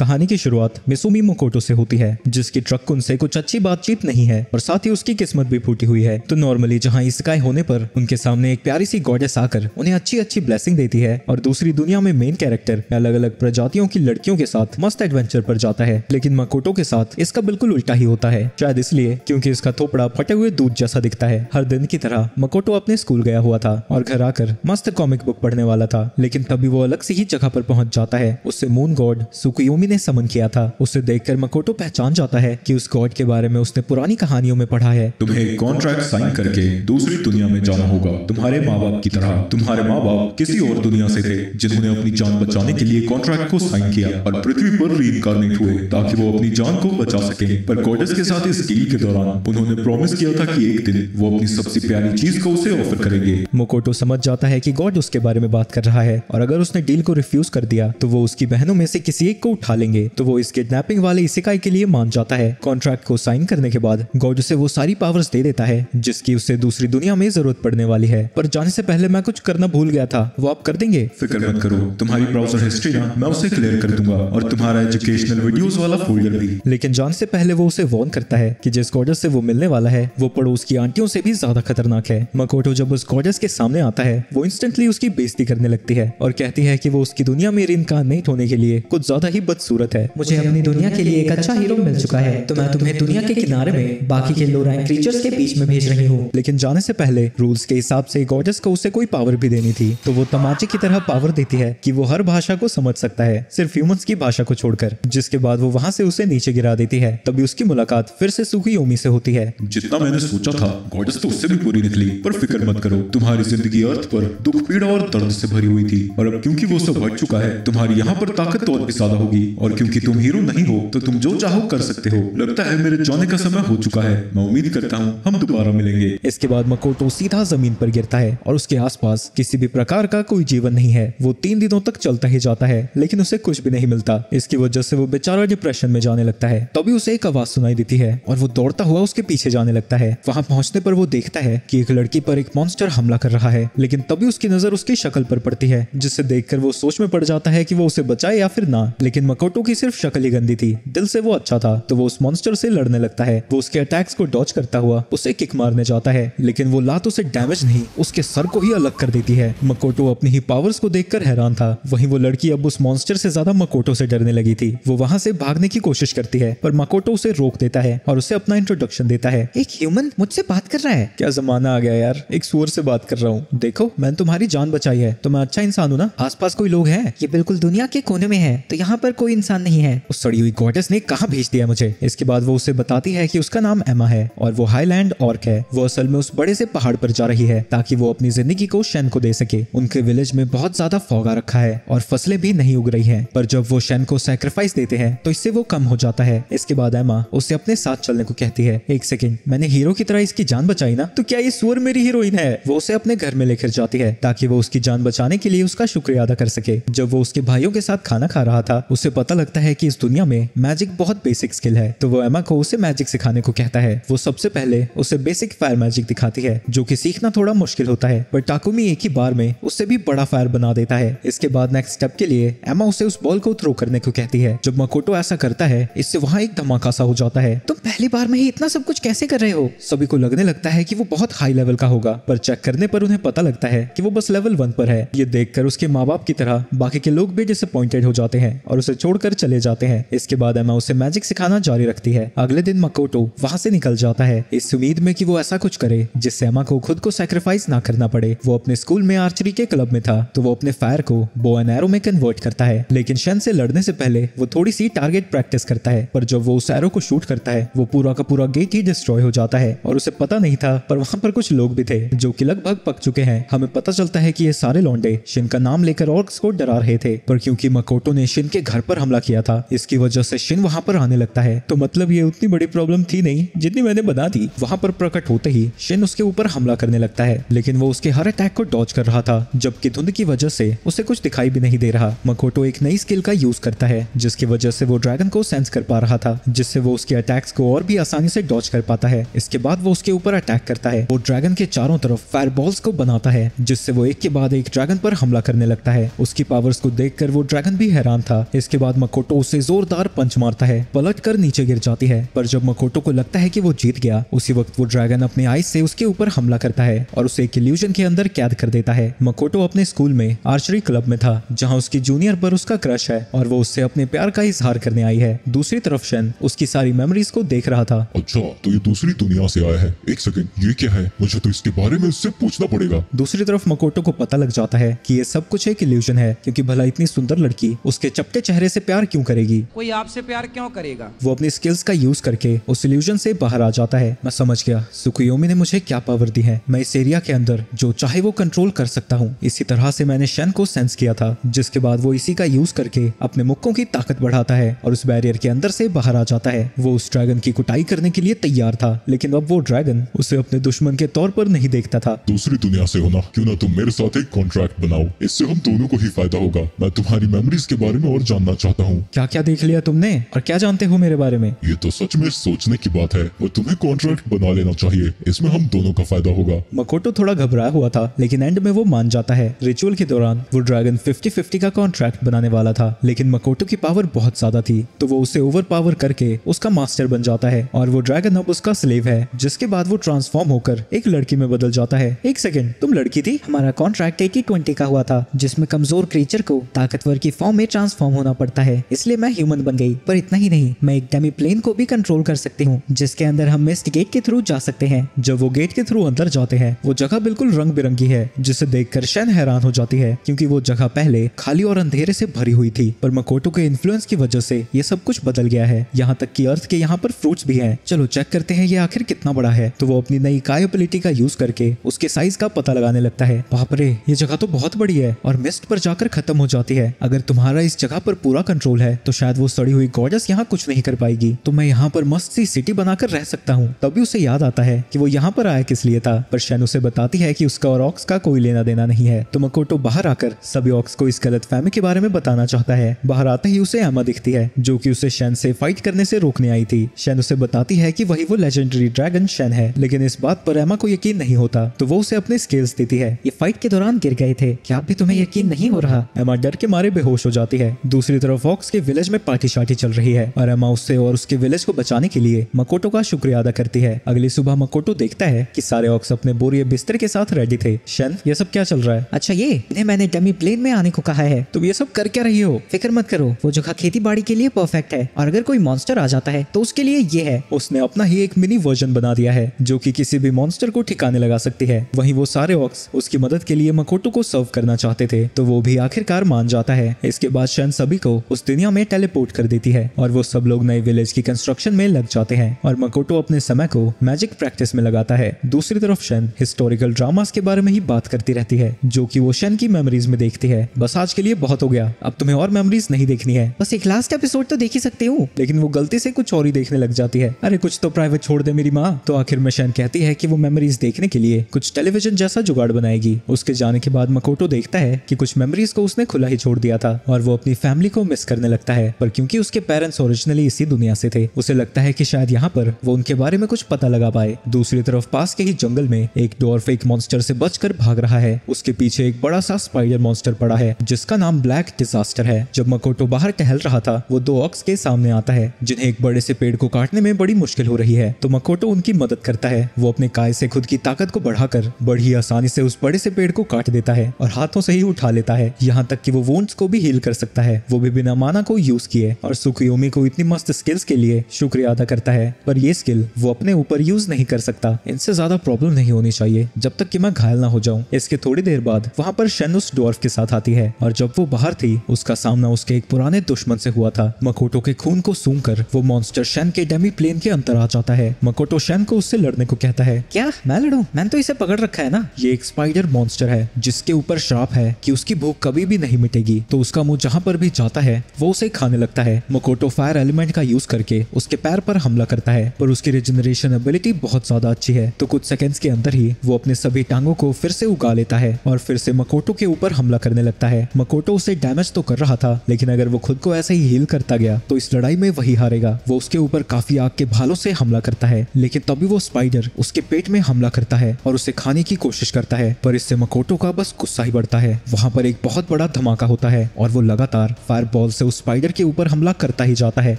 कहानी की शुरुआत मिसुमी मोकोटो से होती है, जिसकी ट्रक उनसे कुछ अच्छी बातचीत नहीं है और साथ ही उसकी किस्मत भी फूटी हुई है। तो नॉर्मली जहाँ इस्काई होने पर उनके सामने एक प्यारी सी गॉडेस आकर उन्हें अच्छी अच्छी ब्लेसिंग देती है और दूसरी दुनिया में मेन कैरेक्टर अलग अलग प्रजातियों की लड़कियों के साथ मस्त एडवेंचर पर जाता है। लेकिन मकोटो के साथ इसका बिल्कुल उल्टा ही होता है, शायद इसलिए क्योंकि इसका थोपड़ा फटे हुए दूध जैसा दिखता है। हर दिन की तरह मकोटो अपने स्कूल गया हुआ था और घर आकर मस्त कॉमिक बुक पढ़ने वाला था, लेकिन तभी वो अलग से ही जगह पर पहुंच जाता है। उससे मून गॉड सुकुयोमी ने समन किया था। उसे देखकर मकोटो पहचान जाता है कि उस गॉड के बारे में उसने पुरानी कहानियों में पढ़ा है। तुम्हें कॉन्ट्रैक्ट साइन करके दूसरी दुनिया में जाना होगा, तुम्हारे माँ बाप की तरह। तुम्हारे माँ बाप किसी और दुनिया से थे जिन्होंने अपनी जान बचाने के लिए कॉन्ट्रैक्ट को साइन किया और पृथ्वी पर रीइंकार्नेट हुए ताकि वो अपनी जान को बचा सके। पर गॉडेस के साथ इस डील के दौरान उन्होंने प्रॉमिस किया था कि एक दिन वो अपनी सबसे प्यारी चीज को उसे ऑफर करेंगे। मकोटो समझ जाता है कि गॉड उसके बारे में बात कर रहा है और अगर उसने डील को रिफ्यूज कर दिया तो वो उसकी बहनों में से किसी एक को उठा लेंगे। तो वो इस किडनैपिंग वाले इसेकाई के लिए मान जाता है। कॉन्ट्रैक्ट को साइन करने के बाद गॉड उसे वो सारी पावर्स दे देता है जिसकी उसे दूसरी दुनिया में जरूरत पड़ने वाली है। पर जाने से पहले मैं कुछ करना भूल गया था, वो आप कर देंगे? फिक्र मत करो, तुम्हारी ब्राउजर हिस्ट्री ना मैं उसे क्लियर कर दूंगा और तुम्हारा एजुकेशनल वीडियोस वाला फोल्डर भी। लेकिन जाने से पहले वो उसे वार्न करता है कि जिस गॉडेस से वो मिलने वाला है वो पड़ोस की आंटियों से भी ज्यादा खतरनाक है। मकोटो जब उस गॉडेस के सामने आता है वो इंस्टेंटली उसकी बेइज्जती करने लगती है और कहती है कि वो उसकी दुनिया में रीइंकार्नेट होने के लिए कुछ ज्यादा ही बदसूरत है। मुझे अपनी दुनिया के लिए एक अच्छा हीरो मिल चुका है, तो मैं तुम्हें दुनिया के किनारे में बाकी के लो रैंक क्रीचर्स के बीच में भेज रही हूँ। लेकिन जाने से पहले रूल्स के हिसाब से गॉडेस को उसे कोई पावर भी देनी थी, तो वो तमाचे की तरह पावर देती है कि वो हर भाषा को समझ सकता है, सिर्फ ह्यूमंस की भाषा को छोड़कर। जिसके बाद वो वहाँ से उसे नीचे गिरा देती है। तभी उसकी मुलाकात फिर से सुकुयोमी से होती है। जितना मैंने सोचा था गॉडेस तो उससे भी पूरी निकली, पर फिक्र मत करो, तुम्हारी जिंदगी अर्थ पर दुख, पीड़ा और दर्द से भरी हुई थी और अब क्योंकि वो सब बढ़ चुका है तुम्हारी यहाँ पर ताकत और भी ज्यादा होगी और क्योंकि तुम हीरो नहीं हो तो तुम जो चाहो कर सकते हो। लगता है मेरे जाने का समय हो चुका है, मैं उम्मीद करता हूँ हम दोबारा मिलेंगे। इसके बाद मकोटो सीधा जमीन पर गिरता है और उसके आसपास किसी भी प्रकार का कोई जीवन नहीं है। वो 3 दिनों तक चलता ही जाता है लेकिन उसे कुछ भी नहीं मिलता। इसकी वजह से वो बेचारा डिप्रेशन में जाने लगता है। तभी उसे एक आवाज सुनाई देती है और वो दौड़ता हुआ उसके पीछे जाने लगता है। वहां पहुंचने पर वो देखता है कि एक लड़की पर एक मॉन्स्टर हमला कर रहा है, लेकिन तभी उसकी नजर उसकी शक्ल पर पड़ती है जिससे देखकर वो सोच में पड़ जाता है कि वो उसे बचाए या फिर ना। लेकिन मकोटो की सिर्फ शक्ल ही गंदी थी, दिल से वो अच्छा था। तो वो उस मॉन्स्टर से लड़ने लगता है। वो उसके अटैक्स को डॉज करता हुआ उसे किक मारने जाता है, लेकिन वो लात उसे डैमेज नहीं उसके सर को ही अलग कर देती है। मकोटो अपनी ही पावर्स को देखकर हैरान था। वहीं वो लड़की अब उस मॉन्स्टर से ज्यादा मकोटो से डरने लगी थी। वो वहां से भागने की कोशिश करती है पर मकोटो उसे रोक देता है और उसे अपना इंट्रोडक्शन देता है। एक ह्यूमन मुझसे बात कर रहा है? क्या जमाना आ गया यार, एक सुअर से बात कर रहा हूँ। देखो मैंने तुम्हारी जान बचाई है तो मैं अच्छा इंसान हूँ ना। आसपास कोई लोग हैं? ये बिल्कुल दुनिया के कोने में है, तो यहाँ पर कोई इंसान नहीं है। उस सड़ी हुई गॉडेस ने कहाँ भेज दिया मुझे? इसके बाद वो उसे बताती है कि उसका नाम एमा है और वो हाईलैंड ऑर्क है। वो असल में उस बड़े से पहाड़ पर जा रही है ताकि वो अपनी जिंदगी को शेन को दे सके। उनके विलेज में बहुत ज्यादा फॉग आ रखा है और फसलें भी नहीं उग रही है, पर जब वो शेन को सैक्रिफाइस देते हैं तो इससे वो कम हो जाता है। इसके बाद एमा उसे अपने साथ चलने को कहती है। एक सेकंड, मैंने हीरो की तरह इसकी जान बचाई ना, तो क्या ये सुअर मेरी हीरोइन है? वो उसे अपने घर में लेकर जाती है ताकि वो उसकी जान बचाने के लिए उसका शुक्रिया अदा कर सके। जब वो उसके भाइयों के साथ खाना खा रहा था उसे पता लगता है कि इस दुनिया में मैजिक बहुत बेसिक स्किल है, तो वो एमा को उसे मैजिक सिखाने को कहता है। वो सबसे पहले उसे बेसिक फायर मैजिक दिखाती है जो कि सीखना थोड़ा मुश्किल होता है, पर टाकुमी एक ही बार में उससे भी बड़ा फायर बना देता है। इसके बाद नेक्स्ट स्टेप के लिए एमा उसे उस बॉल को थ्रो करने को कहती है। जब मकोटो ऐसा करता है इससे वहाँ एक धमाका सा हो जाता है। तुम पहली बार में ही इतना सब कुछ कैसे कर रहे हो? सभी को लगने लगता है कि वो बहुत हाई लेवल का होगा, पर चेक करने पर उन्हें पता लगता है कि वो बस लेवल 1 पर है। ये देखकर उसके माँ बाप की तरह बाकी के लोग भी डिसअपॉइंटेड हो जाते हैं और उसे छोड़कर चले जाते हैं। इसके बाद एमा उसे मैजिक सिखाना जारी रखती है। अगले दिन मकोटो वहाँ से निकल जाता है इस उम्मीद में कि वो ऐसा कुछ करे जिससे एमा को खुद को सैक्रिफाइस ना करना पड़े। वो अपने स्कूल में आर्चरी के क्लब में था तो वो अपने फायर को बो एंड एरो में कन्वर्ट करता है, लेकिन शेन से लड़ने से पहले वो थोड़ी सी टारगेट प्रैक्टिस करता है। पर जब वो उस एरो को शूट करता है वो पूरा का पूरा गेट ही डिस्ट्रॉय हो जाता है और उसे पता नहीं था, पर वहाँ पर कुछ लोग भी थे जो कि लगभग पक चुके हैं। हमें पता चलता है कि ये सारे लौंडे शिन का नाम लेकर ऑर्क्स को डरा रहे थे, पर क्योंकि मकोटो ने शिन के घर पर हमला किया था इसकी वजह से शिन वहाँ पर आने लगता है। तो मतलब ये उतनी बड़ी प्रॉब्लम थी नहीं जितनी मैंने बना दी। वहाँ पर प्रकट होते ही शिन उसके ऊपर हमला करने लगता है, लेकिन वो उसके हर अटैक को डॉज कर रहा था, जबकि धुंध की वजह से उसे कुछ दिखाई भी नहीं दे रहा। मकोटो एक नई स्किल का यूज करता है जिसकी वजह से वो ड्रैगन को सेंस कर पा रहा था, जिससे वो उसके अटैक्स को और भी आसानी से डॉज कर पाता है। इसके बाद वो उसके ऊपर अटैक करता है। वो ड्रैगन के चारों तरफ फायर बॉल्स को बनाता है जिससे वो एक के बाद एक ड्रैगन पर हमला करने लगता है। उसकी पावर्स को देखकर वो ड्रैगन भी हैरान था। इसके बाद बाद मकोटो उसे जोरदार पंच मारता है, पलट कर नीचे गिर जाती है। पर जब मकोटो को लगता है कि वो जीत गया, उसी वक्त वो ड्रैगन अपने आइस से उसके ऊपर हमला करता है और उसे एक इल्यूजन के अंदर कैद कर देता है। मकोटो अपने स्कूल में आर्चरी क्लब में था, जहाँ उसकी जूनियर पर उसका क्रश है और वो उससे अपने प्यार का इजहार करने आई है। दूसरी तरफ शन उसकी सारी मेमोरीज को देख रहा था। अच्छा, तो ये दूसरी दुनिया से आया है। एक सेकंड, ये क्या है? मुझे तो इसके बारे में उससे पूछना पड़ेगा। दूसरी तरफ मकोटो को पता लग जाता है कि ये सब कुछ एक इल्यूजन है, क्योंकि भला इतनी सुंदर लड़की उसके चपटे चेहरे से प्यार क्यों करेगी? कोई आपसे प्यार क्यों करेगा? वो अपनी स्किल्स का यूज करके उस इल्यूजन से बाहर आ जाता है। मैं समझ गया, सुकुयोमी ने मुझे क्या पावर दी है। मैं इस एरिया के अंदर जो चाहे वो कंट्रोल कर सकता हूँ। इसी तरह से मैंने शन को सेंस किया था, जिसके बाद वो इसी का यूज करके अपने मुक्कों की ताकत बढ़ाता है और उस बैरियर के अंदर से बाहर आ जाता है। वो उस ड्रैगन की कुटाई करने के लिए तैयार था, लेकिन अब वो ड्रैगन उसे अपने दुश्मन के तौर पर नहीं देखता था। दूसरी दुनिया से होना, क्यों ना तुम मेरे साथ एक कॉन्ट्रैक्ट बनाओ, इससे हम दोनों को ही फायदा होगा। मैं तुम्हारी मेमोरीज के बारे में और जानना चाहता हूँ। क्या क्या देख लिया तुमने और क्या जानते हो मेरे बारे में? ये तो सच में सोचने की बात है और तुम्हें कॉन्ट्रैक्ट बना लेना चाहिए, इसमें हम दोनों का फायदा होगा। मकोटो थोड़ा घबराया हुआ था, लेकिन एंड में वो मान जाता है। रिचुअल के दौरान वो ड्रैगन 50-50 का कॉन्ट्रैक्ट बनाने वाला था, लेकिन मकोटो की पावर बहुत ज्यादा थी, तो वो उसे ओवर पावर करके उसका मास्टर बन जाता है और वो ड्रैगन अब उसका स्लेव है। जिसके बाद वो ट्रांसफॉर्म होकर एक लड़की में बदल जाता है। एक सेकंड, तुम लड़की थी? हमारा कॉन्ट्रैक्ट 80-20 का हुआ था, जिसमें कमजोर क्रीचर को ताकतवर की फॉर्म में ट्रांसफॉर्म होना पड़ता है, इसलिए मैं ह्यूमन बन गई। पर इतना ही नहीं, मैं एक डेमी प्लेन को भी कंट्रोल कर सकती हूँ, जिसके अंदर हम मिस्ट गेट के थ्रू जा सकते हैं। जब वो गेट के थ्रू अंदर जाते हैं, वो जगह बिल्कुल रंग बिरंगी है, जिसे देखकर शन हैरान हो जाती है, क्योंकि वो जगह पहले खाली और अंधेरे से भरी हुई थी। पर मकोटो के इन्फ्लुएंस की वजह से ये सब कुछ बदल गया है, यहाँ तक कि अर्थ के यहाँ पर फ्रूट्स भी हैं। चलो चेक करते हैं ये आखिर कितना बड़ा है। तो वो अपनी नई काय एबिलिटी का यूज करके उसके साइज का पता लगाने लगता है। बाप रे, ये जगह तो बहुत बड़ी है और मिस्ट पर जाकर खत्म हो जाती है। अगर तुम्हारा इस जगह पर पूरा कंट्रोल है तो शायद वो सड़ी हुई गॉर्डस यहाँ कुछ नहीं कर पाएगी, तो मैं यहाँ पर मस्त सी सिटी बनाकर रह सकता हूँ। तभी उसे याद आता है कि वो यहाँ पर आया किस लिए था, पर शन उसे बताती है कि उसका और ऑक्स का कोई लेना देना नहीं है। तो मकोटो बाहर आकर सभी ऑक्स को इस गलतफहमी के बारे में बताना चाहता है। बाहर आते ही उसे एमा दिखती है, जो कि उसे शन से फाइट करने से रोकने आई थी। शन उसे बताती है कि वही वो लेजेंडरी ड्रैगन शन है, लेकिन इस बात पर एमा को यकीन नहीं होता, तो वो उसे अपने स्किल्स देती है। ये फाइट के दौरान गिर गए थे, क्या भी तुम्हें यकीन नहीं हो रहा? एमा डर के मारे बेहोश हो जाती है। दूसरी तरफ ऑक्स के विलेज में पार्टी शार्टी चल रही है और एमा उससे और उसके विलेज को बचाने के लिए मकोटो का शुक्रिया अदा करती है। अगली सुबह मकोटो देखता है कि सारे ऑक्स अपने बोरिए बिस्तर के साथ रेडी थे। शन, ये सब क्या चल रहा है? अच्छा, ये इन्हें मैंने डमी प्लेन में आने को कहा है। तुम ये सब कर क्या रही हो? फिक्र मत करो, वो जगह खेती बाड़ी के लिए परफेक्ट है, और अगर कोई मॉन्स्टर आ जाता है तो उसके लिए ये है। उसने अपना ही एक मिनी वर्जन बना दिया है, जो कि किसी भी मॉन्स्टर को ठिकाने लगा सकती है। वहीं वो सारे ऑक्स उसकी मदद के लिए मकोटो को सर्व करना चाहते थे, तो वो भी आखिरकार मान जाता है। इसके बाद शन सभी को उस दुनिया में टेलीपोर्ट कर देती है और वो सब लोग नए विलेज की कंस्ट्रक्शन में लग जाते हैं और मकोटो अपने समय को मैजिक प्रैक्टिस में लगाता है। दूसरी तरफ शन हिस्टोरिकल ड्रामास के बारे में ही बात करती रहती है, जो कि वो शन की मेमोरीज में देखती है। बस आज के लिए बहुत हो गया, अब तुम्हें और मेमोरीज नहीं देखनी है। बस एक लास्ट एपिसोड तो देख ही सकते हो। लेकिन वो गलती से कुछ और ही देखने लग जाती है। अरे कुछ तो प्राइवेट छोड़ दे मेरी माँ। तो आखिर में शन कहती है कि वो मेमोरीज देखने के लिए कुछ टेलीविजन जैसा जुगाड़ बनाएगी। उसके जाने के बाद मकोटो देखता है कि कुछ मेमोरीज को उसने खुला ही छोड़ दिया था और वो अपनी फैमिली को मिस करने लगता है। पर क्योंकि उसके पेरेंट्स ओरिजिनली इसी दुनिया से थे, उसे लगता है कि शायद यहाँ पर वो उनके बारे में कुछ पता लगा पाए। दूसरी तरफ पास के ही जंगल में एक डॉर्फ एक मॉन्स्टर से बचकर भाग रहा है। उसके पीछे एक बड़ा सा स्पाइडर मॉन्स्टर पड़ा है, जिसका नाम ब्लैक डिजास्टर है। जब मकोटो बाहर टहल रहा था, वो दो ऑक्स के सामने आता है, जिन्हें एक बड़े से पेड़ को काटने में बड़ी मुश्किल हो रही है। तो मकोटो उनकी मदद करता है। वो अपने काय से खुद की ताकत को बढ़ाकर बड़ी आसानी से उस बड़े से पेड़ को काट देता है और हाथों से ही उठा लेता है, यहाँ तक कि वो वुंड्स को भी हील कर सकता है, वो भी बिना माना को यूज किए। और सुकुयोमी को इतनी मस्त स्किल्स के लिए शुक्रिया अदा करता है, पर ये स्किल वो अपने ऊपर यूज नहीं कर सकता। इनसे ज्यादा प्रॉब्लम नहीं होनी चाहिए जब तक कि मैं घायल ना हो जाऊं। इसके थोड़ी देर बाद वहाँ पर शन उस डॉर्फ के साथ आती है और जब वो बाहर थी, उसका सामना उसके एक पुराने दुश्मन से हुआ था। मकोटो के खून को सूंघकर वो मॉन्स्टर शन के डेमी प्लेन के अंदर आ जाता है। मकोटो शन को उससे लड़ने को कहता है। क्या मैं लड़ूं? मैंने तो इसे पकड़ रखा है ना। ये एक स्पाइडर मॉन्स्टर है जिसके ऊपर श्राप है कि उसकी भूख कभी भी नहीं मिटेगी, तो उसका मुंह जहाँ पर भी जाता है वो उसे खाने लगता है। मकोटो फायर एलिमेंट का यूज करके उसके पैर पर हमला करता है, पर उसकी रिजनरेशन एबिलिटी बहुत ज्यादा अच्छी है, तो कुछ सेकंड्स के अंदर ही वो अपने सभी टांगों को फिर से उगा लेता है और फिर से मकोटो के ऊपर हमला करने लगता है। मकोटो उसे डैमेज तो कर रहा था, लेकिन अगर वो खुद को ऐसे ही हील करता गया तो इस लड़ाई में वही हारेगा। वो उसके ऊपर काफी आग के भालों से हमला करता है, लेकिन तभी वो स्पाइडर उसके पेट में हमला करता है और उसे खाने की कोशिश करता है, पर इससे मकोटो का बस गुस्सा ही बढ़ता है। वहाँ पर एक बहुत बड़ा धमाका होता है और वो लगातार फायर बॉल से उस स्पाइडर के ऊपर हमला करता ही जाता है।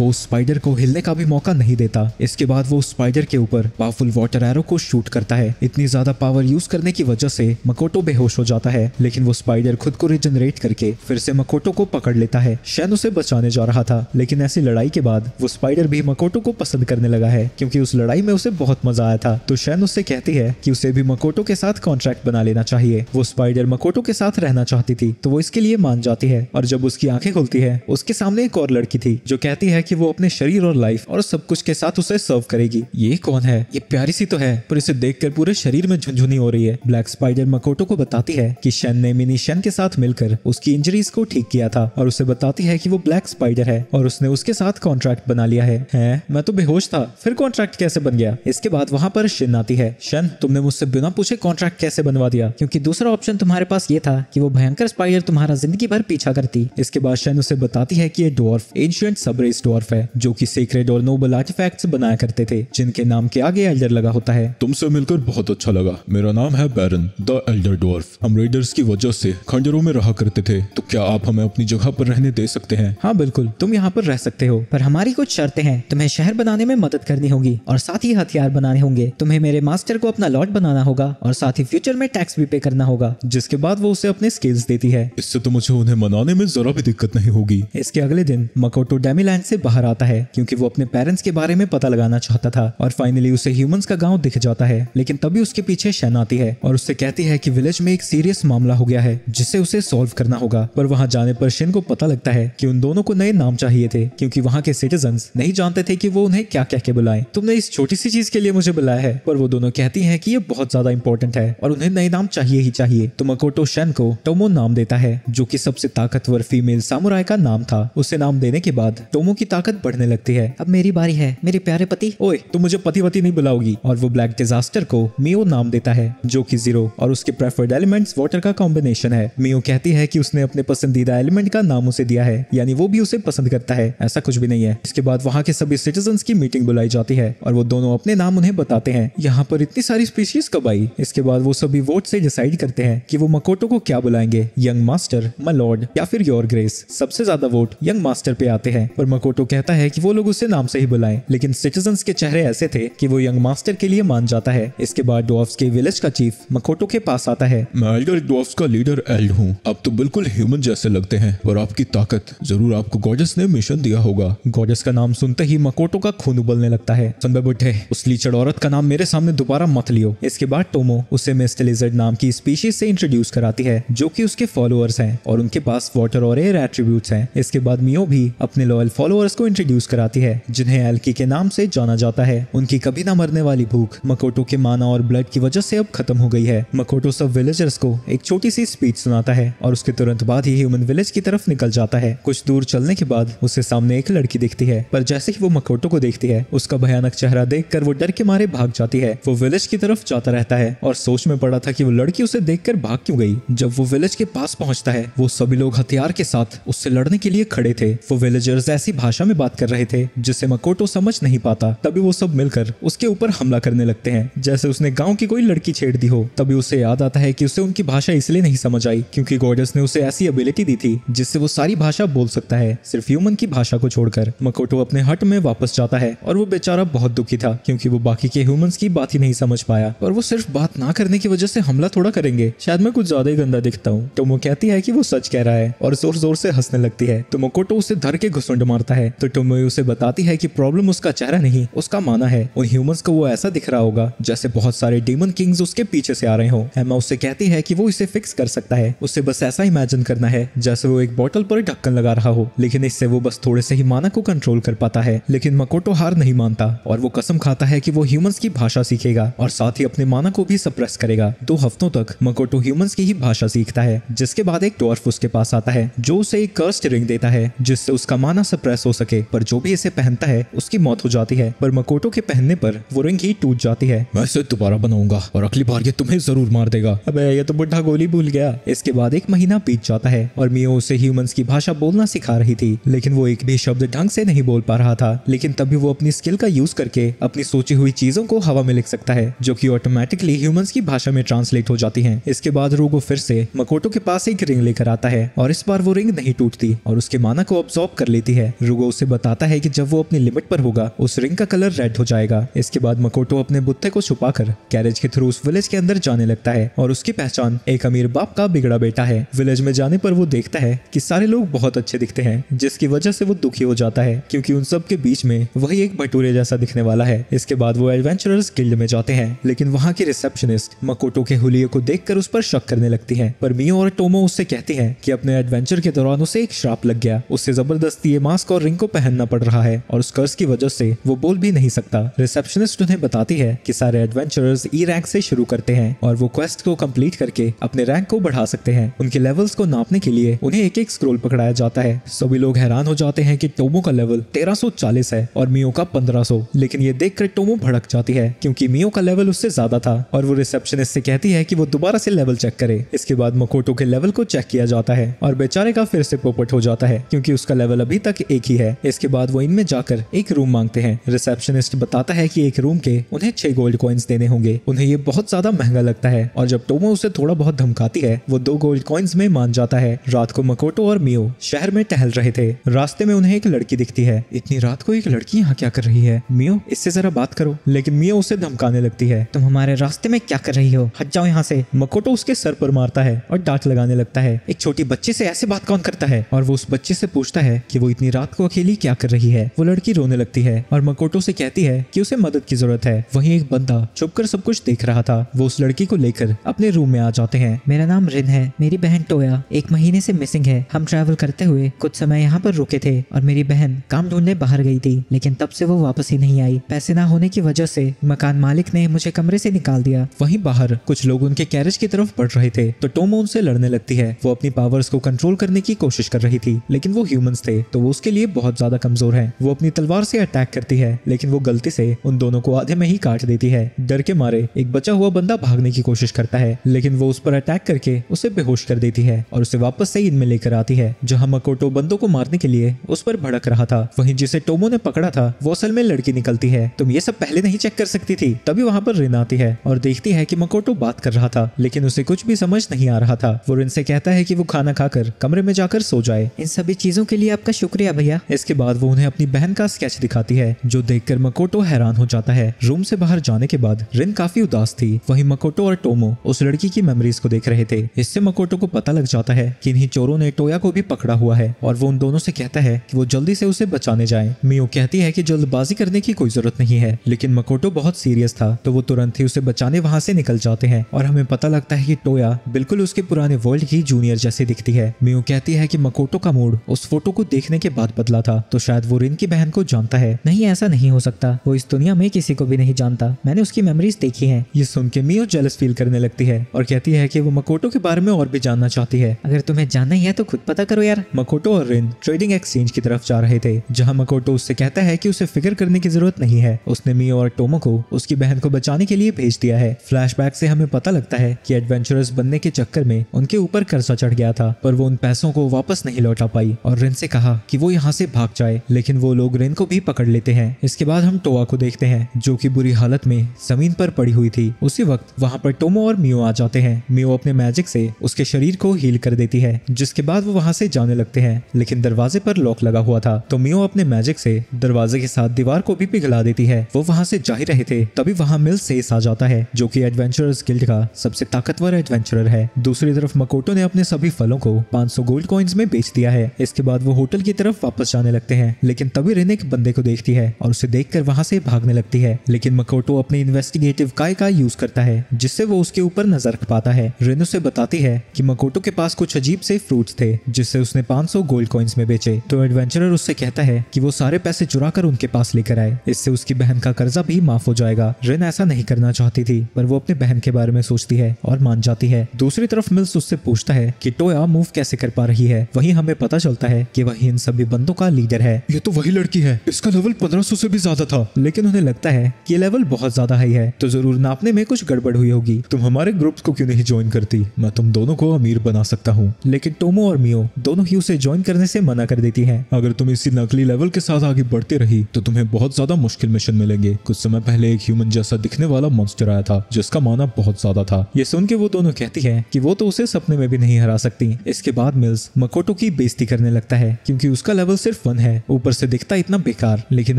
वो उस स्पाइडर को हिलने का भी मौका नहीं देता। इसके बाद वो उस स्पाइडर के ऊपर पावरफुल वाटर एरो को शूट करता है। इतनी ज्यादा पावर यूज करने की वजह से मकोटो बेहोश हो जाता है, लेकिन वो स्पाइडर खुद को रिजनरेट करके फिर से मकोटो को पकड़ लेता है। शैन उसे बचाने जा रहा था, लेकिन ऐसी लड़ाई के बाद वो स्पाइडर भी मकोटो को पसंद करने लगा है, क्योंकि उस लड़ाई में उसे बहुत मजा आया था। तो शैन उससे कहती है कि उसे भी मकोटो के साथ कॉन्ट्रैक्ट बना लेना चाहिए। वो स्पाइडर मकोटो के साथ रहना चाहती थी, तो वो इसके लिए मान जाती है। और जब उसकी आंखें खुलती है, उसके सामने एक और लड़की थी जो कहती है कि वो अपने शरीर और लाइफ और सब कुछ के साथ उसे सर्व करेगी। ये कौन है? ये प्यारी सी तो है, पर इसे देखकर पूरे शरीर में झुनझुनी हो रही है। ब्लैक स्पाइडर मकोटो को बताती है कि शैन ने मिनी शैन के साथ मिलकर उसकी इंजरीज को ठीक किया था, और उसे बताती है कि वो ब्लैक स्पाइडर है और उसने उसके साथ कॉन्ट्रैक्ट बना लिया है? मैं तो बेहोश था, फिर कॉन्ट्रैक्ट कैसे बन गया? इसके बाद वहां पर शिन आती है। शन, तुमने मुझसे बिना पूछे कॉन्ट्रैक्ट कैसे बनवा दिया? क्योंकि दूसरा ऑप्शन तुम्हारे पास ये था कि वो भयंकर स्पाइडर तुम्हारा जिंदगी भर पीछा करती। इसके बाद शन उसे बताती है कि ये डॉर्फ एंशिएंट सबरेस डॉर्फ है, जो कि सीक्रेट और नोबल आर्टिफैक्ट्स बनाया करते थे, जिनके नाम के आगे एल्डर लगा होता है। तुमसे मिलकर बहुत अच्छा लगा। मेरा नाम है बैरन द एल्डर डॉर्फ। हम रेडर्स की वजह से खंडरों में रहा करते थे, तो क्या आप हमें अपनी जगह पर रहने दे सकते हैं? हाँ बिल्कुल, तुम यहाँ पर रह सकते हो, पर हमारी कुछ शर्तें हैं। तुम्हें शहर बनाने में मदद करनी होगी और साथ ही हथियार बनाने होंगे। तुम्हें मेरे मास्टर को अपना लॉर्ड बनाना होगा और साथ ही फ्यूचर में टैक्स भी पे करना होगा। जिसके बाद वो उसे अपने स्किल्स देती है। इससे तो मुझे उन्हें मनाने में जरा भी दिक्कत नहीं होगी। इसके अगले दिन मकोटो डेमीलैंड से बाहर आता है, क्योंकि वो अपने पेरेंट्स के बारे में पता लगाना चाहता था। और फाइनली उसे ह्यूमंस का गांव दिख जाता है, लेकिन तभी उसके पीछे शैन आती है और उससे कहती है कि विलेज में एक सीरियस मामला हो गया है जिसे उसे सॉल्व करना होगा। पर वहां जाने पर शिन को पता लगता है कि उन दोनों को नए नाम चाहिए थे, क्योंकि वहां के सिटीजन्स नहीं जानते थे कि वो उन्हें क्या कह के बुलाएं। तुमने इस छोटी सी चीज के लिए मुझे बुलाया है। पर वो दोनों कहती हैं कि ये बहुत ज्यादा इंपॉर्टेंट है और उन्हें नए नाम चाहिए ही चाहिए। तो मकोटो शैन को टोमो नाम देता है, जो कि सबसे ताकतवर फीमेल सामुराई का नाम था। उसे नाम देने के बाद टोमो की ताकत बढ़ने लगती है। अब मेरी बारी है, मेरे प्यारे पति। ओए, तुम मुझे पति वती नहीं बुलाओगी। और वो ब्लैक डिजास्टर को मियो नाम देता है, जो कि जीरो और उसके प्रेफर्ड एलिमेंट्स वाटर का कॉम्बिनेशन है। मियो कहती है कि उसने अपने पसंदीदा एलिमेंट का नाम उसे दिया है, यानी वो भी उसे पसंद करता है। ऐसा कुछ भी नहीं है। इसके बाद वहाँ के सभी सिटीजन्स की मीटिंग बुलाई जाती है और वो दोनों अपने नाम उन्हें बताते हैं। यहाँ पर इतनी सारी स्पीशीज कब आई? इसके बाद वो सभी वोट से डिसाइड करते हैं कि वो मकोटो को क्या बुलाएंगे, यंग मास्टर, माय लॉर्ड या फिर योर ग्रेस। सबसे ज्यादा वोट यंग मास्टर पे आते हैं, पर मकोटो कहता है कि वो लोग उसे नाम से ही बुलाएं, लेकिन सिटीजन्स के चेहरे ऐसे थे कि वो यंग मास्टर के लिए मान जाता है। इसके बाद डॉर्फ्स के विलेज का चीफ मकोटो के पास आता है। मैं एल्डर डॉर्फ्स का लीडर एल्ड हूँ। आप तो बिल्कुल ह्यूमन जैसे लगते हैं, पर आपकी ताकत जरूर आपको गॉडेस ने मिशन दिया होगा। गॉडेस का नाम सुनते ही मकोटो का खून उबलने लगता है। सुन बे बुड्ढे, उस लीचड़ औरत का नाम मेरे सामने दोबारा मत लियो। इसके बाद टोमो उसे मिस्ट लिजर्ड नाम की स्पीशीज से इंट्रोड्यूस कराती है, जो कि उसके फॉलोअर्स हैं और उनके पास वाटर और एयर एट्रीब्यूट्स हैं। इसके बाद मियो भी अपने लॉयल फॉलोअर्स को इंट्रोड्यूस कराती है, जिन्हें एल्की के नाम से जाना जाता है। उनकी कभी ना मरने वाली भूख मकोटो के माना और ब्लड की वजह से अब खत्म हो गई है। मकोटो सब विलेजर्स को एक छोटी सी स्पीच सुनाता है और उसके तुरंत बाद ही ह्यूमन विलेज की तरफ निकल जाता है। कुछ दूर चलने के बाद उसे सामने एक लड़की दिखती है, पर जैसे ही वो मकोटो को देखती है, उसका भयानक चेहरा देखकर वो डर के मारे भाग जाती है। वो विलेज की तरफ जाता रहता है और सोच में पड़ा था कि वो लड़की उसे देखकर भाग क्यों गई। जब वो विलेज के पास पहुंचता है, वो सभी लोग हथियार के साथ उससे लड़ने के लिए खड़े थे। वो विलेजर्स ऐसी भाषा में बात कर रहे थे जिसे मकोटो समझ नहीं पाता। तभी वो सब मिलकर उसके ऊपर हमला करने लगते हैं, जैसे उसने गांव की कोई लड़की छेड़ दी हो। तभी उसे याद आता है कि उसे उनकी भाषा इसलिए नहीं समझ आई क्योंकि गॉडेस ने उसे ऐसी एबिलिटी दी थी जिससे वो सारी भाषा बोल सकता है, सिर्फ ह्यूमन की भाषा को छोड़कर। मकोटो अपने हट में वापस जाता है और वो बेचारा बहुत दुखी था क्योंकि वो बाकी के ह्यूमंस की बात ही नहीं समझ पाया। और वो सिर्फ बात ना करने की वजह से हमला थोड़ा करेंगे, शायद मैं कुछ ज्यादा ही गंदा दिखता हूँ। टोमो कहती है कि वो सच कह रहा है और जोर जोर से हंसने लगती है। तो मकोटो उसे धर के घुसुंड मारता है। तो टोमो उसे बताती है कि प्रॉब्लम उसका चेहरा नहीं, उसका माना है। उन ह्यूमंस को वो ऐसा दिख रहा होगा जैसे बहुत सारे डीमन किंग्स उसके पीछे से आ रहे हो। एम्मा उससे कहती है कि वो इसे फिक्स कर सकता है, उसे बस ऐसा इमेजिन करना है जैसे वो एक बोतल पर ढक्कन लगा रहा हो, लेकिन इससे वो बस थोड़े से ही माना को कंट्रोल कर पाता है। लेकिन मकोटो हार नहीं मानता और वो कसम खाता है कि वो ह्यूमंस की भाषा सीखेगा और साथ ही अपने माना को भी सप्रेस करेगा। 2 हफ्तों तक मकोटो ह्यूमंस की ही भाषा सीखता है, जिसके बाद एक डॉर्फ उसके पास आता है जो उसे एक कर्स्ड रिंग देता है जिससे उसका माना सप्रेस हो सके। पर जो भी इसे पहनता है उसकी मौत हो जाती है। पर मकोटो के पहनने पर वो रिंग ही टूट जाती है। मैं इसे दोबारा बनाऊंगा और अगली बार ये तुम्हें जरूर मार देगा। अबे ये तो बुढ़ा गोली भूल गया। इसके बाद 1 महीना बीत जाता है और मियो उसे ह्यूमंस की भाषा बोलना सिखा रही थी, लेकिन वो एक भी शब्द ढंग से नहीं बोल पा रहा था। लेकिन तभी वो अपनी स्किल का यूज करके अपनी सोची हुई चीजों को हवा में लिख सकता है, जो कि ऑटोमेटिकली ह्यूमंस की भाषा में ट्रांसलेट हो जाती हैं। इसके बाद रूगो फिर से मकोटो के पास एक रिंग लेकर आता है और इस बार वो रिंग नहीं टूटती टूटती और उसके माना को अब्सॉर्ब कर लेती है। रुगो उसे बताता है कि जब वो अपनी लिमिट पर होगा उस रिंग का कलर रेड हो जाएगा। इसके बाद मकोटो अपने बुत्ते को छुपाकर कैरेज के थ्रू उस विलेज के अंदर जाने लगता है और उसकी पहचान एक अमीर बाप का बिगड़ा बेटा है। विलेज में जाने पर वो देखता है कि सारे लोग बहुत अच्छे दिखते हैं, जिसकी वजह से वो दुखी हो जाता है क्योंकि उन सब के बीच में वही एक भटूरे जैसा दिखने वाला है। इसके बाद वो एडवेंचरर्स गिल्ड में जाते हैं, लेकिन वहाँ की रिसेप्शनिस्ट मकोटो के हुलिये को देखकर उस पर शक करने लगती है। पर मियो और टोमो उससे कहती हैं कि अपने एडवेंचर के दौरान उसे एक श्राप लग गया, उससे जबरदस्ती ये मास्क और रिंग को पहनना पड़ रहा है और उस कर्स की वजह से वो बोल भी नहीं सकता। रिसेप्शनिस्ट उन्हें बताती है कि सारे एडवेंचरर्स ई रैंक से शुरू करते हैं और वो क्वेस्ट को कंप्लीट करके अपने रैंक को बढ़ा सकते हैं। उनके लेवल्स को नापने के लिए उन्हें एक एक स्क्रॉल पकड़ाया जाता है। सभी लोग हैरान हो जाते हैं कि टोमो का लेवल 1340 है और मियो का 1500, लेकिन ये देखकर टोमो भड़क जाती है क्योंकि मियो का लेवल उससे ज्यादा था और वो रिसेप्शनिस्ट से कहती है कि वो दोबारा से लेवल चेक करे। इसके बाद मकोटो के लेवल को चेक किया जाता है और बेचारे का फिर से पोपट हो जाता है क्योंकि उसका लेवल अभी तक एक ही है। इसके बाद वो इनमें जाकर एक रूम मांगते हैं। रिसेप्शनिस्ट बताता है कि एक रूम के उन्हें 6 गोल्ड कॉइन्स देने होंगे। उन्हें ये बहुत ज्यादा महंगा लगता है और जब टोमो उसे थोड़ा बहुत धमकाती है वो 2 गोल्ड कॉइन्स में मान जाता है। रात को मकोटो और मियो शहर में टहल रहे थे। रास्ते में उन्हें एक लड़की दिखती है। इतनी रात को एक लड़की यहाँ क्या कर रही है? मियो, इससे जरा बात करो। लेकिन मियो उसे धमकाने लगती है। तुम हमारे रास्ते में क्या कर रही हो? हट जाओ यहाँ से। मकोटो उसके सर पर मारता है और डांट लगाने लगता है। एक छोटी बच्ची से ऐसे बात कौन करता है? और वो उस बच्चे से पूछता है कि वो इतनी रात को अकेली क्या कर रही है। वो लड़की रोने लगती है और मकोटो से कहती है कि उसे मदद की जरूरत है। वहीं एक बंदा छुपकर सब कुछ देख रहा था। वो उस लड़की को लेकर अपने रूम में आ जाते हैं। मेरा नाम रिन है, मेरी बहन टोया 1 महीने से मिसिंग है। हम ट्रैवल करते हुए कुछ समय यहाँ पर रुके थे और मेरी बहन काम ढूंढने बाहर गई थी, लेकिन तब से वो वापस ही नहीं आई। पैसे ना होने की वजह से मकान मालिक ने मुझे कमरे से निकाल दिया। वहीं बाहर कुछ लोग उनके कैरेज की तरफ बढ़ रहे थे तो टोमो उनसे लड़ने लगती है। वो अपनी पावर्स को कंट्रोल करने की कोशिश कर रही थी, लेकिन वो ह्यूमंस थे तो वो उसके लिए बहुत ज्यादा कमजोर है। वो अपनी तलवार से अटैक करती है, लेकिन वो गलती से उन दोनों को आधे में ही काट देती है। डर के मारे एक बचा हुआ बंदा भागने की कोशिश करता है, लेकिन वो उस पर अटैक करके उसे बेहोश कर देती है और उसे वापस से इनमें लेकर आती है, जहाँ मकोटो बंदों को मारने के लिए उस पर भड़क रहा था। वहीं जिसे टोमो ने पकड़ा था वो असल में लड़की निकलती है। तुम ये सब पहले नहीं चेक कर सकती थी? तभी वहाँ पर रिन आती है और देखती है कि मकोटो बात कर रहा था, लेकिन उसे कुछ भी समझ नहीं आ रहा था। वो रिन से कहता है कि वो खाना खाकर कमरे में जाकर सो जाए। इन सभी चीजों के लिए आपका शुक्रिया भैया। इसके बाद वो उन्हें अपनी बहन का स्केच दिखाती है, जो देखकर मकोटो हैरान हो जाता है। रूम से बाहर जाने के बाद रिन काफी उदास थी। वहीं मकोटो और टोमो उस लड़की की मेमोरीज को देख रहे थे। इससे मकोटो को पता लग जाता है कि इन्हीं चोरों ने टोया को भी पकड़ा हुआ है और वो उन दोनों से कहता है कि वो जल्दी से उसे बचाने जाएं। मियो कहती है कि जल्दबाजी करने की कोई जरूरत नहीं है, लेकिन मकोटो बहुत सीरियस था तो वो तुरंत ही उसे बचाने वहां से निकल जाते हैं और हमें पता लगता है कि टोया बिल्कुल उसके पुराने वर्ल्ड की जूनियर जैसी दिखती है। मियो कहती है कि मकोटो का मूड उस फोटो को देखने के बाद बदला था, तो शायद वो रिन की बहन को जानता है। नहीं, ऐसा नहीं हो सकता। वो इस दुनिया में किसी को भी नहीं जानता। मैंने उसकी मेमोरीज देखी हैं। ये सुन के मियो जेलस फील करने लगती है और कहती है कि वो मकोटो के बारे में और भी जानना चाहती है। अगर तुम्हें जानना ही है तो खुद पता करो यार। मकोटो और रिन ट्रेडिंग एक्सचेंज की तरफ जा रहे थे, जहां मकोटो उससे कहता है कि उसे फिक्र करने की जरूरत नहीं है, उसने मियो और टोमो को उसकी बहन को बचाने के लिए भेज दिया है। फ्लैशबैक से हमें पता लगता है कि एडवेंचरर्स बनने के चक्कर में उनके ऊपर कर्जा चढ़ गया था, पर वो उन पैसों को वापस नहीं लौटा पाई और रिन से कहा कि वो यहाँ से भाग जाए, लेकिन वो लोग रिन को भी पकड़ लेते हैं। इसके बाद हम टोआ को देखते हैं, जो कि बुरी हालत में जमीन पर पड़ी हुई थी। उसी वक्त वहाँ पर टोमो और मियो आ जाते हैं। मियो अपने मैजिक से उसके शरीर को हील कर देती है, जिसके बाद वो वहाँ से जाने लगते हैं, लेकिन दरवाजे पर लॉक लगा हुआ था तो मियो अपने मैजिक से दरवाजे के साथ दीवार को भी पिघला देती है। वो वहाँ से जा ही रहे थे तभी वहाँ मिल सेस आ जाता है, जो कि एडवेंचरर्स गिल्ड का सबसे ताकतवर एडवेंचरर है। दूसरी तरफ मकोटो ने अपने सभी फलों को 500 गोल्ड कॉइन्स में बेच दिया है। इसके बाद वो होटल की तरफ वापस जाने लगते हैं, लेकिन तभी रिन एक बंदे को देखती है और उसे देखकर वहाँ से भागने लगती है, लेकिन मकोटो अपने इन्वेस्टिगेटिव काय का यूज करता है, जिससे वो उसके ऊपर नजर रख पाता है। रिन उसे बताती है कि मकोटो के पास कुछ अजीब से फ्रूट्स थे, जिससे उसने 500 गोल्ड कॉइन्स में बेचे। तो एडवेंचरर उससे कहता है कि वो सारे पैसे चुरा कर उनके पास लेकर आए, इससे उसकी बहन का कर्जा भी माफ हो जाएगा। रिन ऐसा नहीं करना चाहती थी, पर वो अपने बहन के बारे में सोचती है और मान जाती है। दूसरी तरफ मिल्स उससे पूछता है कि टोया मूव कैसे कर पा रही है। वहीं हमें पता चलता है कि वही इन सभी बंदों का लीडर है। ये तो वही लड़की है, इसका लेवल 1500 से भी ज्यादा था। लेकिन उन्हें लगता है कि ये लेवल बहुत ज्यादा हाई है, तो जरूर नापने में कुछ गड़बड़ हुई होगी। तुम हमारे ग्रुप को क्यों नहीं ज्वाइन करती? मैं तुम दोनों को अमीर बना सकता हूँ। लेकिन टोमो और मियो दोनों ही उसे ज्वाइन करने से मना कर देती हैं। अगर तुम इसी नकली लेवल के साथ आगे बढ़ती रही तो तुम्हें बहुत ज्यादा मुश्किल मिशन मिलेंगे। कुछ समय पहले एक ह्यूमन जैसा दिखने वाला मॉन्स्टर आया था, जिसका माना बहुत ज्यादा था। ये सुन के वो दोनों कहती है कि वो तो उसे सपने में भी नहीं हरा सकती। इसके बाद मिल्स मकोटो मकोटो की बेइज्जती करने लगता है क्योंकि उसका लेवल सिर्फ 1 है, ऊपर से दिखता इतना बेकार। लेकिन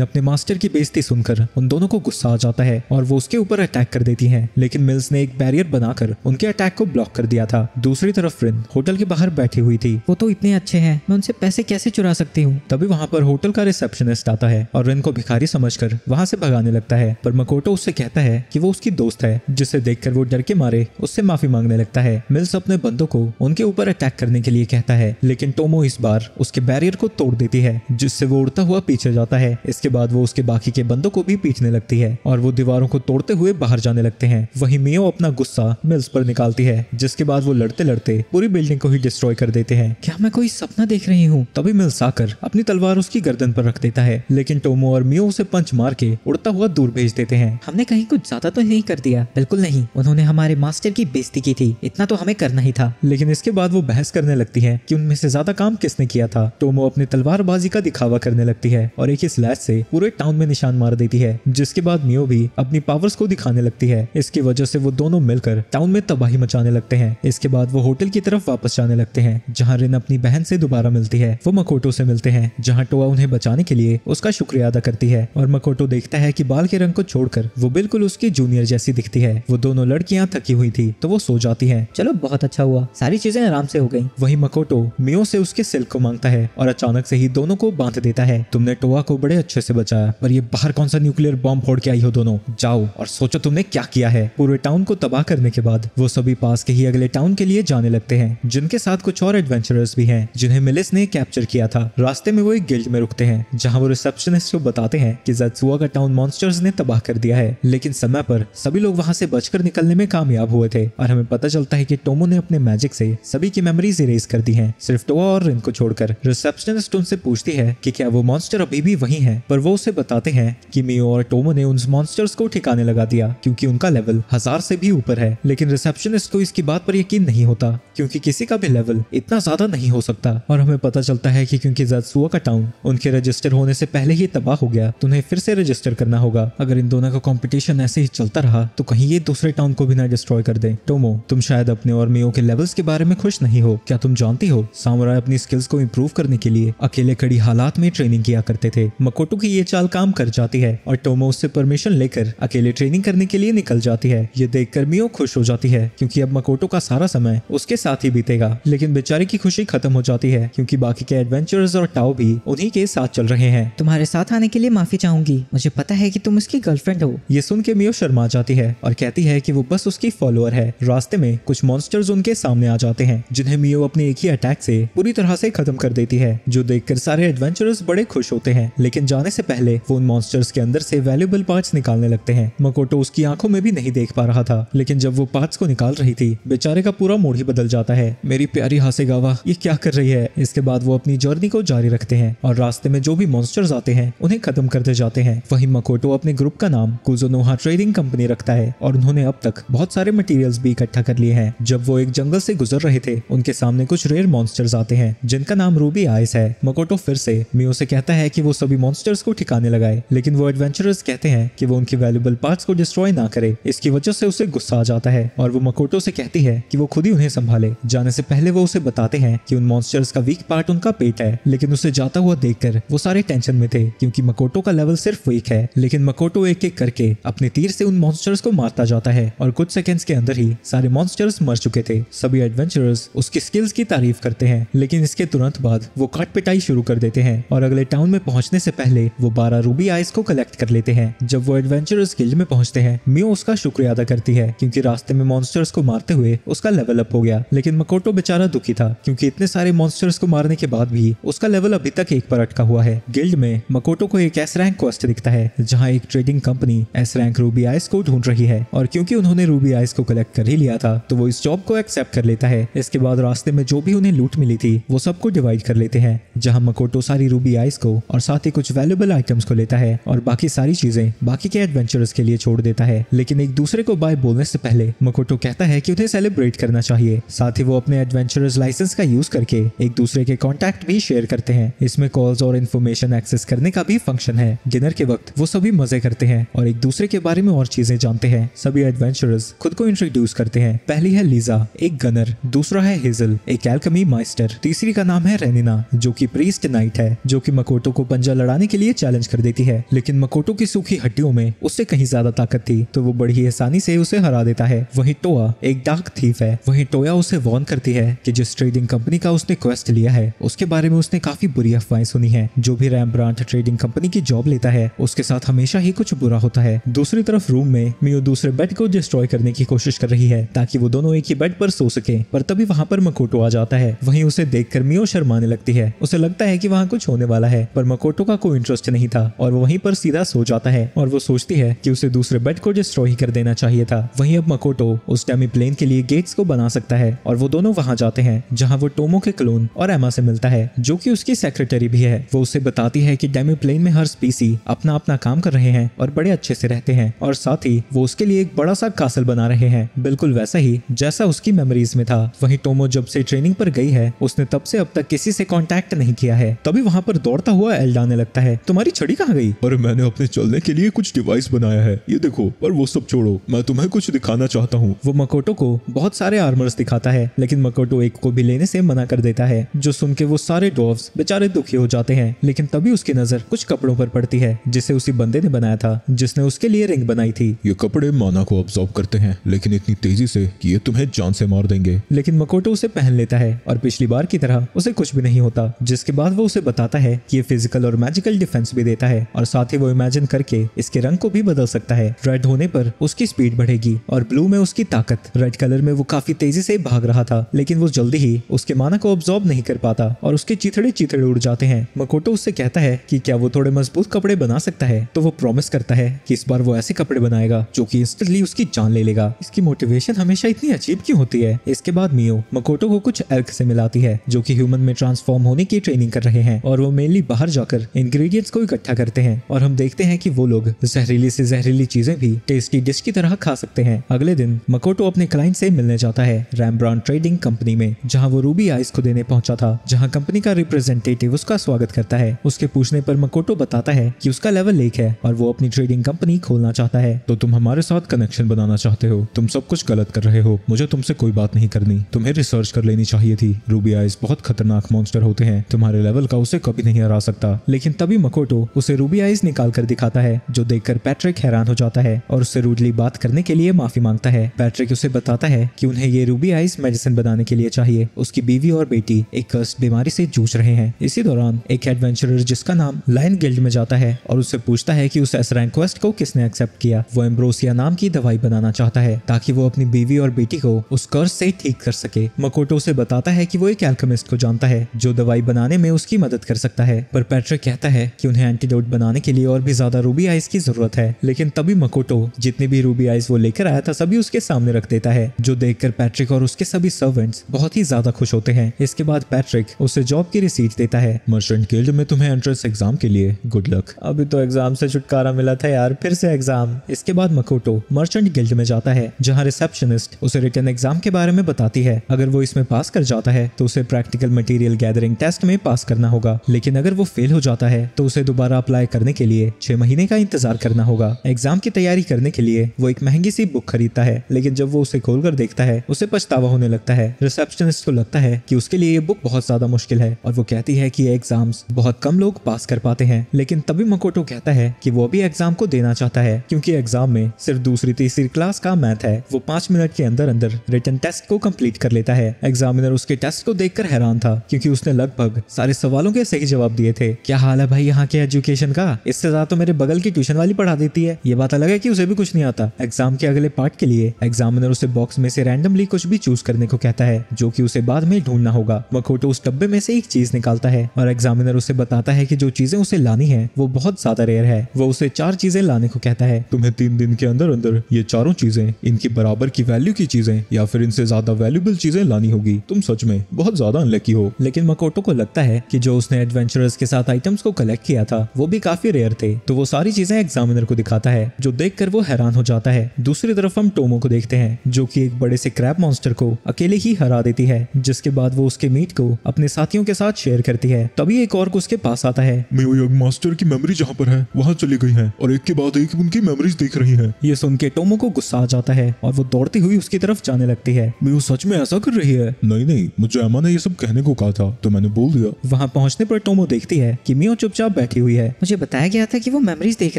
अपने मास्टर की बेइज्जती सुनकर उन दोनों को गुस्सा आ जाता है और वो उसके ऊपर अटैक कर देती हैं। लेकिन मिल्स ने एक बैरियर बनाकर उनके अटैक को ब्लॉक कर दिया था। दूसरी तरफ रिन होटल के बाहर बैठी हुई थी। वो तो इतने अच्छे हैं, मैं उनसे पैसे कैसे चुरा सकती हूँ। तभी वहाँ पर होटल का रिसेप्शनिस्ट आता है और रिन को भिखारी समझकर वहाँ से भगाने लगता है, पर मकोटो उससे कहता है कि वो उसकी दोस्त है, जिसे देखकर वो डर के मारे उससे माफी मांगने लगता है। मिल्स अपने बंदों को उनके ऊपर अटैक करने के लिए कहता है, लेकिन टोमो इस बार उसके बैरियर को तोड़ देती है, जिससे वो उड़ता हुआ पीछे जाता है। इसके बाद वो उसके बाकी के बंदों को भी पीटने लगती है और वो दीवारों को तोड़ते हुए बाहर जाने लगते हैं। वहीं मियो अपना गुस्सा मिल्स पर निकालती है, जिसके बाद वो लड़ते लड़ते पूरी बिल्डिंग को ही डिस्ट्रॉय कर देते हैं। क्या मैं कोई सपना देख रही हूँ? तभी मिल्स आकर अपनी तलवार उसकी गर्दन पर रख देता है, लेकिन टोमो और मियो उसे पंच मार के उड़ता हुआ दूर भेज देते हैं। हमने कहीं कुछ ज्यादा तो नहीं कर दिया? बिल्कुल नहीं, उन्होंने हमारे मास्टर की बेइज्जती की थी, इतना तो हमें करना ही था। लेकिन इसके बाद वो बहस करने लगती है कि उनमें से ज्यादा काम किसने किया था। टोमो अपनी तलवारबाजी का दिखावा करने लगती है और एक ही स्लैश से पूरे टाउन में निशान मार देती है, जिसके बाद मियो भी अपनी पावर्स को दिखाने लगती है। इसकी वजह से वो दोनों मिलकर टाउन में तबाही मचाने लगते हैं। इसके बाद वो होटल की तरफ वापस जाने लगते हैं, जहाँ रिन अपनी बहन से दोबारा मिलती है। वो मकोटो से मिलते हैं, जहाँ टोआ उन्हें बचाने के लिए उसका शुक्रिया अदा करती है और मकोटो देखता है कि बाल के रंग को छोड़कर वो बिल्कुल उसकी जूनियर जैसी दिखती है। वो दोनों लड़कियां थकी हुई थी तो वो सो जाती हैं। चलो बहुत अच्छा हुआ, सारी चीजें आराम से हो गई। वही मकोटो मियो से उसके सिल्क को मांगता है और अचानक से ही दोनों को बांध देता है। तुमने टोआ को बड़े अच्छे से बचाया, पर ये बाहर कौन सा न्यूक्लियर बॉम्ब फोड़ के आई हो दोनों? जाओ और सोचो तुमने क्या किया है। पूरे टाउन को तबाह करने के बाद वो सभी पास के ही अगले टाउन के लिए जाने लगते हैं, जिनके साथ कुछ और एडवेंचरर्स भी हैं, जिन्हें मिलिस ने कैप्चर किया था। रास्ते में वो एक गिल्ड में रुकते हैं, जहाँ वो रिसेप्शनिस्ट को बताते हैं कि ज़ेत्सुआ का टाउन मॉन्स्टर्स ने तबाह कर दिया है, लेकिन समय पर सभी लोग वहाँ से बचकर निकलने में कामयाब हुए थे। और हमें पता चलता है कि टोमो ने अपने मैजिक से सभी की मेमोरीज इरेज कर दी हैं, सिर्फ टोआ और रिन को छोड़कर। रिसेप्शनिस्ट उनसे पूछती है कि क्या वो मॉन्स्टर अभी भी वही हैं, पर वो उसे बताते हैं कि मियो और टोमो ने उन मॉन्स्टर्स को ठिकाने लगा दिया क्योंकि उनका लेवल 1000 से भी ऊपर है। लेकिन रिसेप्शनिस्ट को इसकी बात पर यकीन नहीं होता, क्योंकि किसी का भी लेवल इतना ज्यादा नहीं हो सकता। और हमें पता चलता है कि क्योंकि ज़ेत्सुआ का टाउन उनके रजिस्टर होने से पहले ही तबाह हो गया, तो उन्हें फिर से रजिस्टर करना होगा। अगर इन दोनों का कंपटीशन ऐसे ही चलता रहा तो कहीं ये दूसरे टाउन को भी ना डिस्ट्रॉय कर दे। टोमो, तुम शायद अपने और मियो के लेवल्स के बारे में खुश नहीं हो। क्या तुम जानती हो, सामुराई अपनी स्किल्स को इंप्रूव करने के लिए अकेले कड़ी हालात में ट्रेनिंग किया करते थे। मकोटो की ये चाल काम कर जाती है और टोमो उससे परमिशन लेकर अकेले ट्रेनिंग करने के लिए निकल जाती है। ये देखकर मियो खुश हो जाती है क्योंकि अब मकोटो का सारा समय उसके साथ ही बीतेगा। लेकिन बेचारी की खुशी खत्म हो जाती है क्योंकि बाकी के एडवेंचरर्स और टाओ भी उन्हीं के साथ चल रहे हैं। तुम्हारे साथ आने के लिए माफी चाहूंगी, मुझे पता है कि तुम उसकी गर्लफ्रेंड हो। ये सुन के मियो शर्मा जाती है और कहती है कि वो बस उसकी फॉलोअर है। रास्ते में कुछ मॉन्स्टर्स उनके सामने आ जाते हैं, जिन्हें मियो अपने एक ही अटैक से पूरी तरह से खत्म कर देती है, जो देखकर सारे एडवेंचरर्स बड़े खुश होते हैं। लेकिन जाने से पहले वो उन मॉन्स्टर्स के अंदर से वैल्यूएबल पार्ट्स निकालने लगते हैं। मकोटो उसकी आंखों में भी नहीं देख पा रहा था, लेकिन जब वो पार्ट्स को निकाल रही थी, बेचारे का पूरा मूड ही बदल जाता है। मेरी प्यारी हासेगावा, ये क्या कर रही है? इसके बाद वो अपनी जर्नी को जारी रखते हैं और रास्ते में जो भी मॉन्स्टर्स आते हैं उन्हें खत्म करते जाते हैं। वहीं मकोटो अपने ग्रुप का नाम कुजोनोहा ट्रेडिंग कंपनी रखता है और उन्होंने अब तक बहुत सारे मटेरियल्स भी इकट्ठा कर लिए हैं। जब वो एक जंगल से गुजर रहे थे, उनके सामने कुछ रेयर मॉन्स्टर्स आते हैं, जिनका नाम रूबी आइस है। मकोटो फिर से मियो से कहता है कि वो सभी मॉन्स्टर्स को ठिकाने लगाए, लेकिन वो एडवेंचरर्स कहते हैं कि वो उनके वैल्यूएबल पार्ट्स को डिस्ट्रॉय ना करे। इसकी वजह से उसे गुस्सा आ जाता है और वो मकोटो से कहती है कि वो खुद ही उन्हें संभाले। जाने से पहले वो उसे बताते हैं कि उन मॉन्स्टर्स का वीक पार्ट उनका पेट है, लेकिन उसे जाता हुआ देखकर वो सारे टेंशन में थे क्योंकि मकोटो का लेवल सिर्फ वीक है। लेकिन मकोटो एक एक करके अपने तीर से उन मॉन्स्टर्स को मारता जाता है और कुछ सेकंड्स के अंदर ही सारे मॉन्स्टर्स मर चुके थे। सभी एडवेंचरर्स उसकी स्किल्स की तारीफ करते हैं, लेकिन इसके तुरंत बाद वो काट पिटाई शुरू कर देते हैं और अगले टाउन में पहुंचने से पहले वो 12 रूबी आइस को कलेक्ट कर लेते हैं। जब वो एडवेंचरर्स गिल्ड में पहुंचते हैं, मियो उसका शुक्रिया अदा करती है क्योंकि रास्ते में मॉन्स्टर्स को मारते हुए उसका लेवल अप हो गया। लेकिन मकोटो बेचारा दुखी था क्योंकि इतने सारे मॉन्स्टर्स को मारने के बाद भी उसका लेवल अभी तक 1 पर अटका हुआ है। गिल्ड में मकोटो को एक एस रैंक क्वेस्ट दिखता है, जहाँ एक trading company S rank Ruby ice को ढूंढ रही है और क्योंकि उन्होंने रूबी आइस को कलेक्ट कर ही लिया था, तो वो इस जॉब को एक्सेप्ट कर लेता है। इसके बाद रास्ते में जो भी उन्हें लूट मिली थी वो सबको डिवाइड कर लेते हैं, जहाँ मकोटो सारी रूबी आइस को और साथ ही कुछ वैल्यूएबल आइटम्स को लेता है और बाकी सारी चीजें बाकी के एडवेंचरर्स के लिए छोड़ देता है। लेकिन एक दूसरे को बाय बोलने से पहले मकोटो कहता है कि उन्हें सेलिब्रेट करना चाहिए। साथ ही वो अपने एडवेंचरर्स लाइसेंस का यूज करके एक दूसरे के कॉन्टैक्ट भी शेयर करते हैं। इसमें कॉल्स और इन्फॉर्मेशन एक्सेस करने का भी फंक्शन है। डिनर के वक्त वो सभी मजे करते हैं और एक दूसरे के बारे में और चीजें जानते हैं। सभी एडवेंचरर्स खुद को इंट्रोड्यूस करते हैं। पहली है लीजा, एक गनर। दूसरा है हेजल, एक एल्केमी माइस्टर। मॉन्स्टर। तीसरी का नाम है रेनिना, जो कि प्रीस्ट नाइट है, जो कि मकोटो को पंजा लड़ाने के लिए चैलेंज कर देती है। लेकिन मकोटो की सूखी हड्डियों में उससे कहीं ज्यादा ताकत थी, तो वो बड़ी ही आसानी से उसे हरा देता है। वहीं टोआ एक डार्क थीफ है। वहीं टोया उसे वार्न करती है कि जिस ट्रेडिंग कंपनी का उसने क्वेस्ट लिया है उसके बारे में उसने काफी बुरी अफवाहें सुनी है। जो भी रैम्ब्रांट ट्रेडिंग कंपनी की जॉब लेता है उसके साथ हमेशा ही कुछ बुरा होता है। दूसरी तरफ रूम में मियो दूसरे बेड को डिस्ट्रॉय करने की कोशिश कर रही है ताकि वो दोनों एक ही बेड पर सो सके, पर तभी वहां पर मकोटो आ जाता है। वहीं उसे देखकर मियो शर्माने लगती है। उसे लगता है कि वहां कुछ होने वाला है, पर मकोटो का कोई इंटरेस्ट नहीं था और वो वहीं पर सीधा सो जाता है और वो सोचती है कि उसे दूसरे बेड को डिस्ट्रॉय कर देना चाहिए था। वहीं अब मकोटो उस डेमी प्लेन के लिए गेट्स को बना सकता है और वो दोनों वहां जाते हैं जहां वो टोमो के क्लोन और एमा से मिलता है, जो कि उसकी सेक्रेटरी भी है। वो उसे बताती है कि डेमी प्लेन में हर स्पीसी अपना अपना काम कर रहे हैं और बड़े अच्छे से रहते हैं, और साथ ही वो उसके लिए एक बड़ा सा कासल बना रहे हैं, बिल्कुल वैसा ही जैसा उसकी मेमोरीज में था। वहीं टोमो जब से ट्रेनिंग पर गई है उसने तब से अब तक किसी से कांटेक्ट नहीं किया है। तभी वहां पर दौड़ता हुआ एल्ड आने लगता है। तुम्हारी छड़ी कहाँ गई? अरे मैंने अपने चलने के लिए कुछ डिवाइस बनाया है, ये देखो। पर वो सब छोड़ो, मैं तुम्हें कुछ दिखाना चाहता हूँ। वो मकोटो को बहुत सारे आर्मर्स दिखाता है, लेकिन मकोटो एक को भी लेने से मना कर देता है, जो सुन के वो सारे डॉर्व्स बेचारे दुखी हो जाते हैं। लेकिन तभी उसकी नजर कुछ कपड़ों पर पड़ती है जिसे उसी बंदे ने बनाया था जिसने उसके लिए रिंग बनाई थी। ये कपड़े माना को अब्सॉर्ब करते हैं, लेकिन इतनी तेजी से कि ये तुम्हें जान से मार देंगे। लेकिन मकोटो उसे पहन लेता है और पिछली बार की तरह उसे कुछ भी नहीं होता, जिसके बाद वो उसे बताता है कि ये फिजिकल और मैजिकल डिफेंस भी देता है और साथ ही वो इमेजिन करके इसके रंग को भी बदल सकता है। रेड होने पर उसकी स्पीड बढ़ेगी और ब्लू में उसकी ताकत। रेड कलर में वो काफी तेजी से भाग रहा था, लेकिन वो जल्दी ही उसके माना को अब्सॉर्ब नहीं कर पाता और उसके चीथड़े चीथड़े उड़ जाते हैं। मकोटो उससे कहता है कि क्या वो थोड़े मजबूत कपड़े बना सकता है, तो वो प्रॉमिस करता है कि इस बार वो ऐसे कपड़े बनाएगा जो कि इंस्टेंटली उसकी जान ले लेगा। इसकी मोटिवेशन हमेशा इतनी अजीब क्यों होती है? इसके बाद मियो मकोटो को कुछ एल्क से मिलाती है जो कि ह्यूमन में ट्रांसफॉर्म होने की ट्रेनिंग कर रहे हैं, और वो मेनली बाहर जाकर इंग्रेडिएंट्स को इकट्ठा करते हैं और हम देखते हैं कि वो लोग जहरीली से जहरीली चीजें भी टेस्टी डिश की तरह खा सकते हैं। अगले दिन मकोटो अपने क्लाइंट से मिलने जाता है रैम्ब्रांट ट्रेडिंग कंपनी में, जहां वो रूबी आइस को देने पहुंचा था, जहां कंपनी का रिप्रेजेंटेटिव उसका स्वागत करता है। उसके पूछने पर मकोटो बताता है कि उसका लेवल 1 है और वो अपनी ट्रेडिंग कंपनी खोलना चाहता है। तो तुम हमारे साथ कनेक्शन बनाना चाहते हो? तुम सब कुछ गलत कर रहे हो, मुझे तुमसे कोई बात नहीं करनी। तुम्हें रिसर्च कर लेनी चाहिए थी। रूबी आइस बहुत खतरनाक मॉन्स्टर होते हैं, तुम्हारे लेवल का उसे कभी नहीं हरा सकता। लेकिन तभी मकोटो उसे रूबी आइस निकाल कर दिखाता है, जो देखकर पैट्रिक हैरान हो जाता है और उससे रूडली बात करने के लिए माफी मांगता है। पैट्रिक उसे बताता है कि उन्हें ये रूबी आइस मेडिसिन बनाने के लिए चाहिए। उसकी बीवी और बेटी एक कर्स्ड बीमारी से जूझ रहे हैं। इसी दौरान एक एडवेंचरर जिसका नाम लायन गिल्ड में जाता है और उससे पूछता है कि उस एस रैंक क्वेस्ट को किसने एक्सेप्ट किया। वो एम्ब्रोसिया नाम की दवाई बनाना चाहता है ताकि वो अपनी बीवी और बेटी को उस कर्स से ठीक कर सके। मकोटो उसे बताता है कि वो एक एल्केमिस्ट को जानता है जो दवाई बनाने में उसकी मदद कर सकता है, पर पैट्रिक कहता है कि उन्हें एंटीडोट बनाने के लिए और भी ज्यादा रूबी आइस की जरूरत है। लेकिन तभी मकोटो जितनी भी रूबी आइस वो लेकर आया था सभी उसके सामने रख देता है, जो देखकर पैट्रिक और उसके सभी सर्वेंट्स बहुत ही ज्यादा खुश होते हैं। इसके बाद पैट्रिक उसे जॉब की रिसीट देता है। मर्चेंट गिल्ड में तुम्हें एंट्रेंस एग्जाम के लिए गुड लक। अभी तो एग्जाम से छुटकारा मिला था यार, फिर से एग्जाम। इसके बाद मकोटो मर्चेंट गिल्ड में जाता है, जहाँ रिसेप्शनिस्ट उसे रिटन एग्जाम के बारे में बताती है। अगर वो इसमें पास कर जाता है तो उसे प्रैक्टिकल मटेरियल गैदरिंग टेस्ट में पास करना होगा, लेकिन अगर वो फेल हो जाता है तो उसे दोबारा अप्लाई करने के लिए 6 महीने का इंतजार करना होगा। एग्जाम की तैयारी करने के लिए वो एक महंगी सी बुक खरीदता है, लेकिन जब वो उसे खोलकर देखता है उसे पछतावा होने लगता है। रिसेप्शनिस्ट को लगता है कि उसके लिए ये बुक बहुत ज्यादा मुश्किल है और वो कहती है कि ये एग्जाम्स बहुत कम लोग पास कर पाते हैं। लेकिन तभी मकोटो कहता है कि वो भी एग्जाम को देना चाहता है क्योंकि एग्जाम में सिर्फ दूसरी तीसरी क्लास का मैथ है। वो 5 मिनट के अंदर अंदर रिटन टेस्ट को कंप्लीट कर लेता है। एग्जामिनर उसके टेस्ट को देखकर हैरान था क्योंकि उसने लगभग सारे सवालों के सही जवाब दिए थे। क्या हाल है भाई यहाँ के एजुकेशन का? इससे ज्यादा तो मेरे बगल की ट्यूशन वाली पढ़ा देती है। ये बात अलग है कि उसे भी कुछ नहीं आता। एग्जाम के अगले पार्ट के लिए एग्जामिनर उसे बॉक्स में से रैंडमली कुछ भी चूज करने को कहता है, जो कि उसे बाद में ढूंढना होगा। मकोटो उस डब्बे में से एक चीज निकालता है और एग्जामिनर उसे बताता है कि जो चीजें उसे लानी है वो बहुत ज्यादा रेयर है। वो उसे 4 चीजें लाने को कहता है। तुम्हें 3 दिन के अंदर अंदर ये चारों चीजें, इनकी बराबर की वैल्यू की चीजें या फिर इनसे ज्यादा वैल्यूबल चीजें लानी होगी। तुम सच में बहुत ज्यादा अनलकी हो। लेकिन मकोटो को लगता है कि जो उसने एडवेंचरर्स के साथ आइटम्स को कलेक्ट किया था वो भी काफी रेयर थे, तो वो सारी चीजें एग्जामिनर को दिखाता है, जो देखकर वो हैरान हो जाता है। दूसरी तरफ हम टोमो को देखते हैं, जो कि एक बड़े से क्रैब मॉन्स्टर को अकेले ही हरा देती है, जिसके बाद वो उसके मीट को अपने साथियों के साथ शेयर करती है। तभी एक ऑर्क उसके पास आता है। मियो यंग मास्टर की मेमोरी जहाँ पर है वहाँ चली गई है और एक के बाद एक उनकी मेमोरीज देख रही है। ये सुन के टोमो को गुस्सा आ जाता है और वो दौड़ती हुई उसकी तरफ जाने लगती है। मियो सच में ऐसा कर रही है? नहीं, मुझे एमा ने ये सब कहने को कहा था तो मैंने बोल दिया। वहाँ पहुँचने पर टोमो देखती है कि मियो चुपचाप बैठी हुई है। मुझे बताया गया था कि वो मेमोरीज देख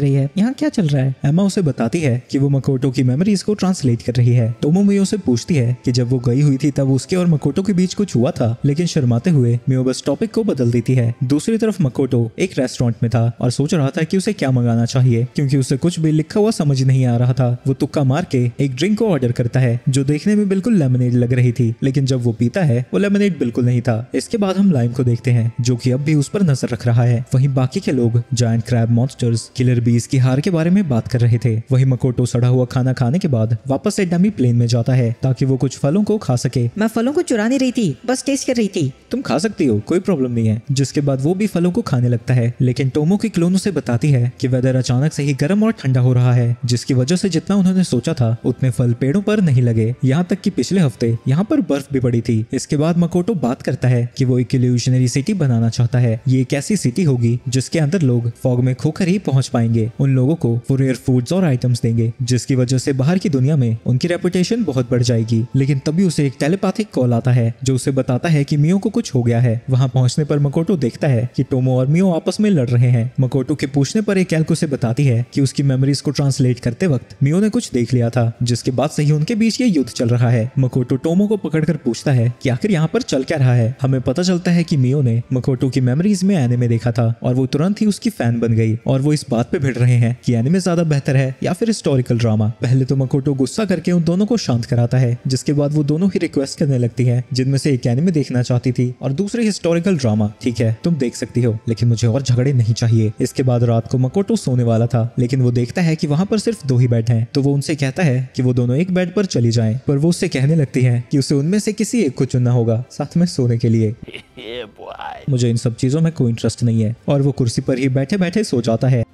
रही है, यहाँ क्या चल रहा है? एमा उसे बताती है कि वो मकोटो की मेमोरीज को ट्रांसलेट कर रही है। टोमो मियो से पूछती है कि जब वो गई हुई थी तब उसके और मकोटो के बीच कुछ हुआ था, लेकिन शर्माते हुए मियो बस टॉपिक को बदल देती है। दूसरी तरफ मकोटो एक रेस्टोरेंट में था और सोच रहा था कि उसे क्या मंगाना चाहिए, क्योंकि उसे कुछ भी लिखा हुआ समझ नहीं आ रहा था। वो तुक्का मार के एक ड्रिंक को ऑर्डर करता है जो देखने में बिल्कुल लेमनेड लग रही थी, लेकिन जब वो पीता है वो लेमनेड बिल्कुल नहीं था। इसके बाद हम लाइम को देखते हैं जो कि अब भी उस पर नजर रख रहा है। वहीं बाकी के लोग जायंट क्रैब मॉन्स्टर्स, किलर बीज की हार के बारे में बात कर रहे थे। वहीं मकोटो सड़ा हुआ खाना खाने के बाद वापस से डमी प्लेन में जाता है ताकि वो कुछ फलों को खा सके। मैं फलों को चुरा नहीं रही थी, बस टेस्ट कर रही थी। तुम खा सकती हो, कोई प्रॉब्लम नहीं है। जिसके बाद वो भी फलों को खाने लगता है, लेकिन टोमो की क्लोन उसे बताती है कि वेदर अचानक से ही गर्म और ठंडा हो रहा है, जिसकी वजह से जितना उन्होंने सोचा था उतने फल पेड़ों पर नहीं लगे। यहाँ तक कि पिछले हफ्ते यहाँ पर बर्फ भी पड़ी थी। इसके बाद मकोटो बात करता है कि वो एक इल्यूशनरी सिटी बनाना चाहता है। ये एक ऐसी सिटी होगी जिसके अंदर लोग फॉग में खोकर ही पहुंच पाएंगे। उन लोगों को वो रेयर फूड्स और आइटम्स देंगे, जिसकी वजह से बाहर की दुनिया में उनकी रेपुटेशन बहुत बढ़ जाएगी। लेकिन तभी उसे एक टेलीपैथिक कॉल आता है जो उसे बताता है कि मियो को कुछ हो गया है। वहां पहुंचने पर मकोटो देखता है कि टोमो और मियो आपस में लड़ रहे हैं। मकोटो के पूछने पर एक एल्को से बताती है कि उसकी मेमोरीज को ट्रांसलेट करते वक्त मियो ने कुछ देख लिया था, जिसके बाद से ही उनके बीच ये युद्ध चल रहा है। मकोटो टोमो को पकड़कर पूछता है कि आखिर यहाँ पर चल क्या रहा है। हमें पता चलता है कि मियो ने मकोटो की मेमोरीज में एनिमे देखा था और वो तुरंत ही उसकी फैन बन गई, और वो इस बात पे भिड़ रहे हैं कि एनिमे ज्यादा बेहतर है या फिर हिस्टोरिकल ड्रामा। पहले तो मकोटो गुस्सा करके उन दोनों को शांत कराता है, जिसके बाद वो दोनों ही रिक्वेस्ट करने लगती है, जिनमें से एक एनिमे देखना चाहती थी और दूसरी हिस्टोरिकल ड्रामा। ठीक है, तुम देख सकती हो, लेकिन मुझे और झगड़े नहीं चाहिए। इसके बाद रात को मकोटो सोने वाला था, लेकिन वो देखता है कि वहाँ पर सिर्फ 2 ही बेड हैं, तो वो उनसे कहता है कि वो दोनों एक बेड पर चली जाएं, पर वो उससे कहने लगती है कि उसे उनमें से किसी एक को चुनना होगा साथ में सोने के लिए। मुझे इन सब चीजों में कोई इंटरेस्ट नहीं है, और वो कुर्सी पर ही बैठे बैठे सो जाता है।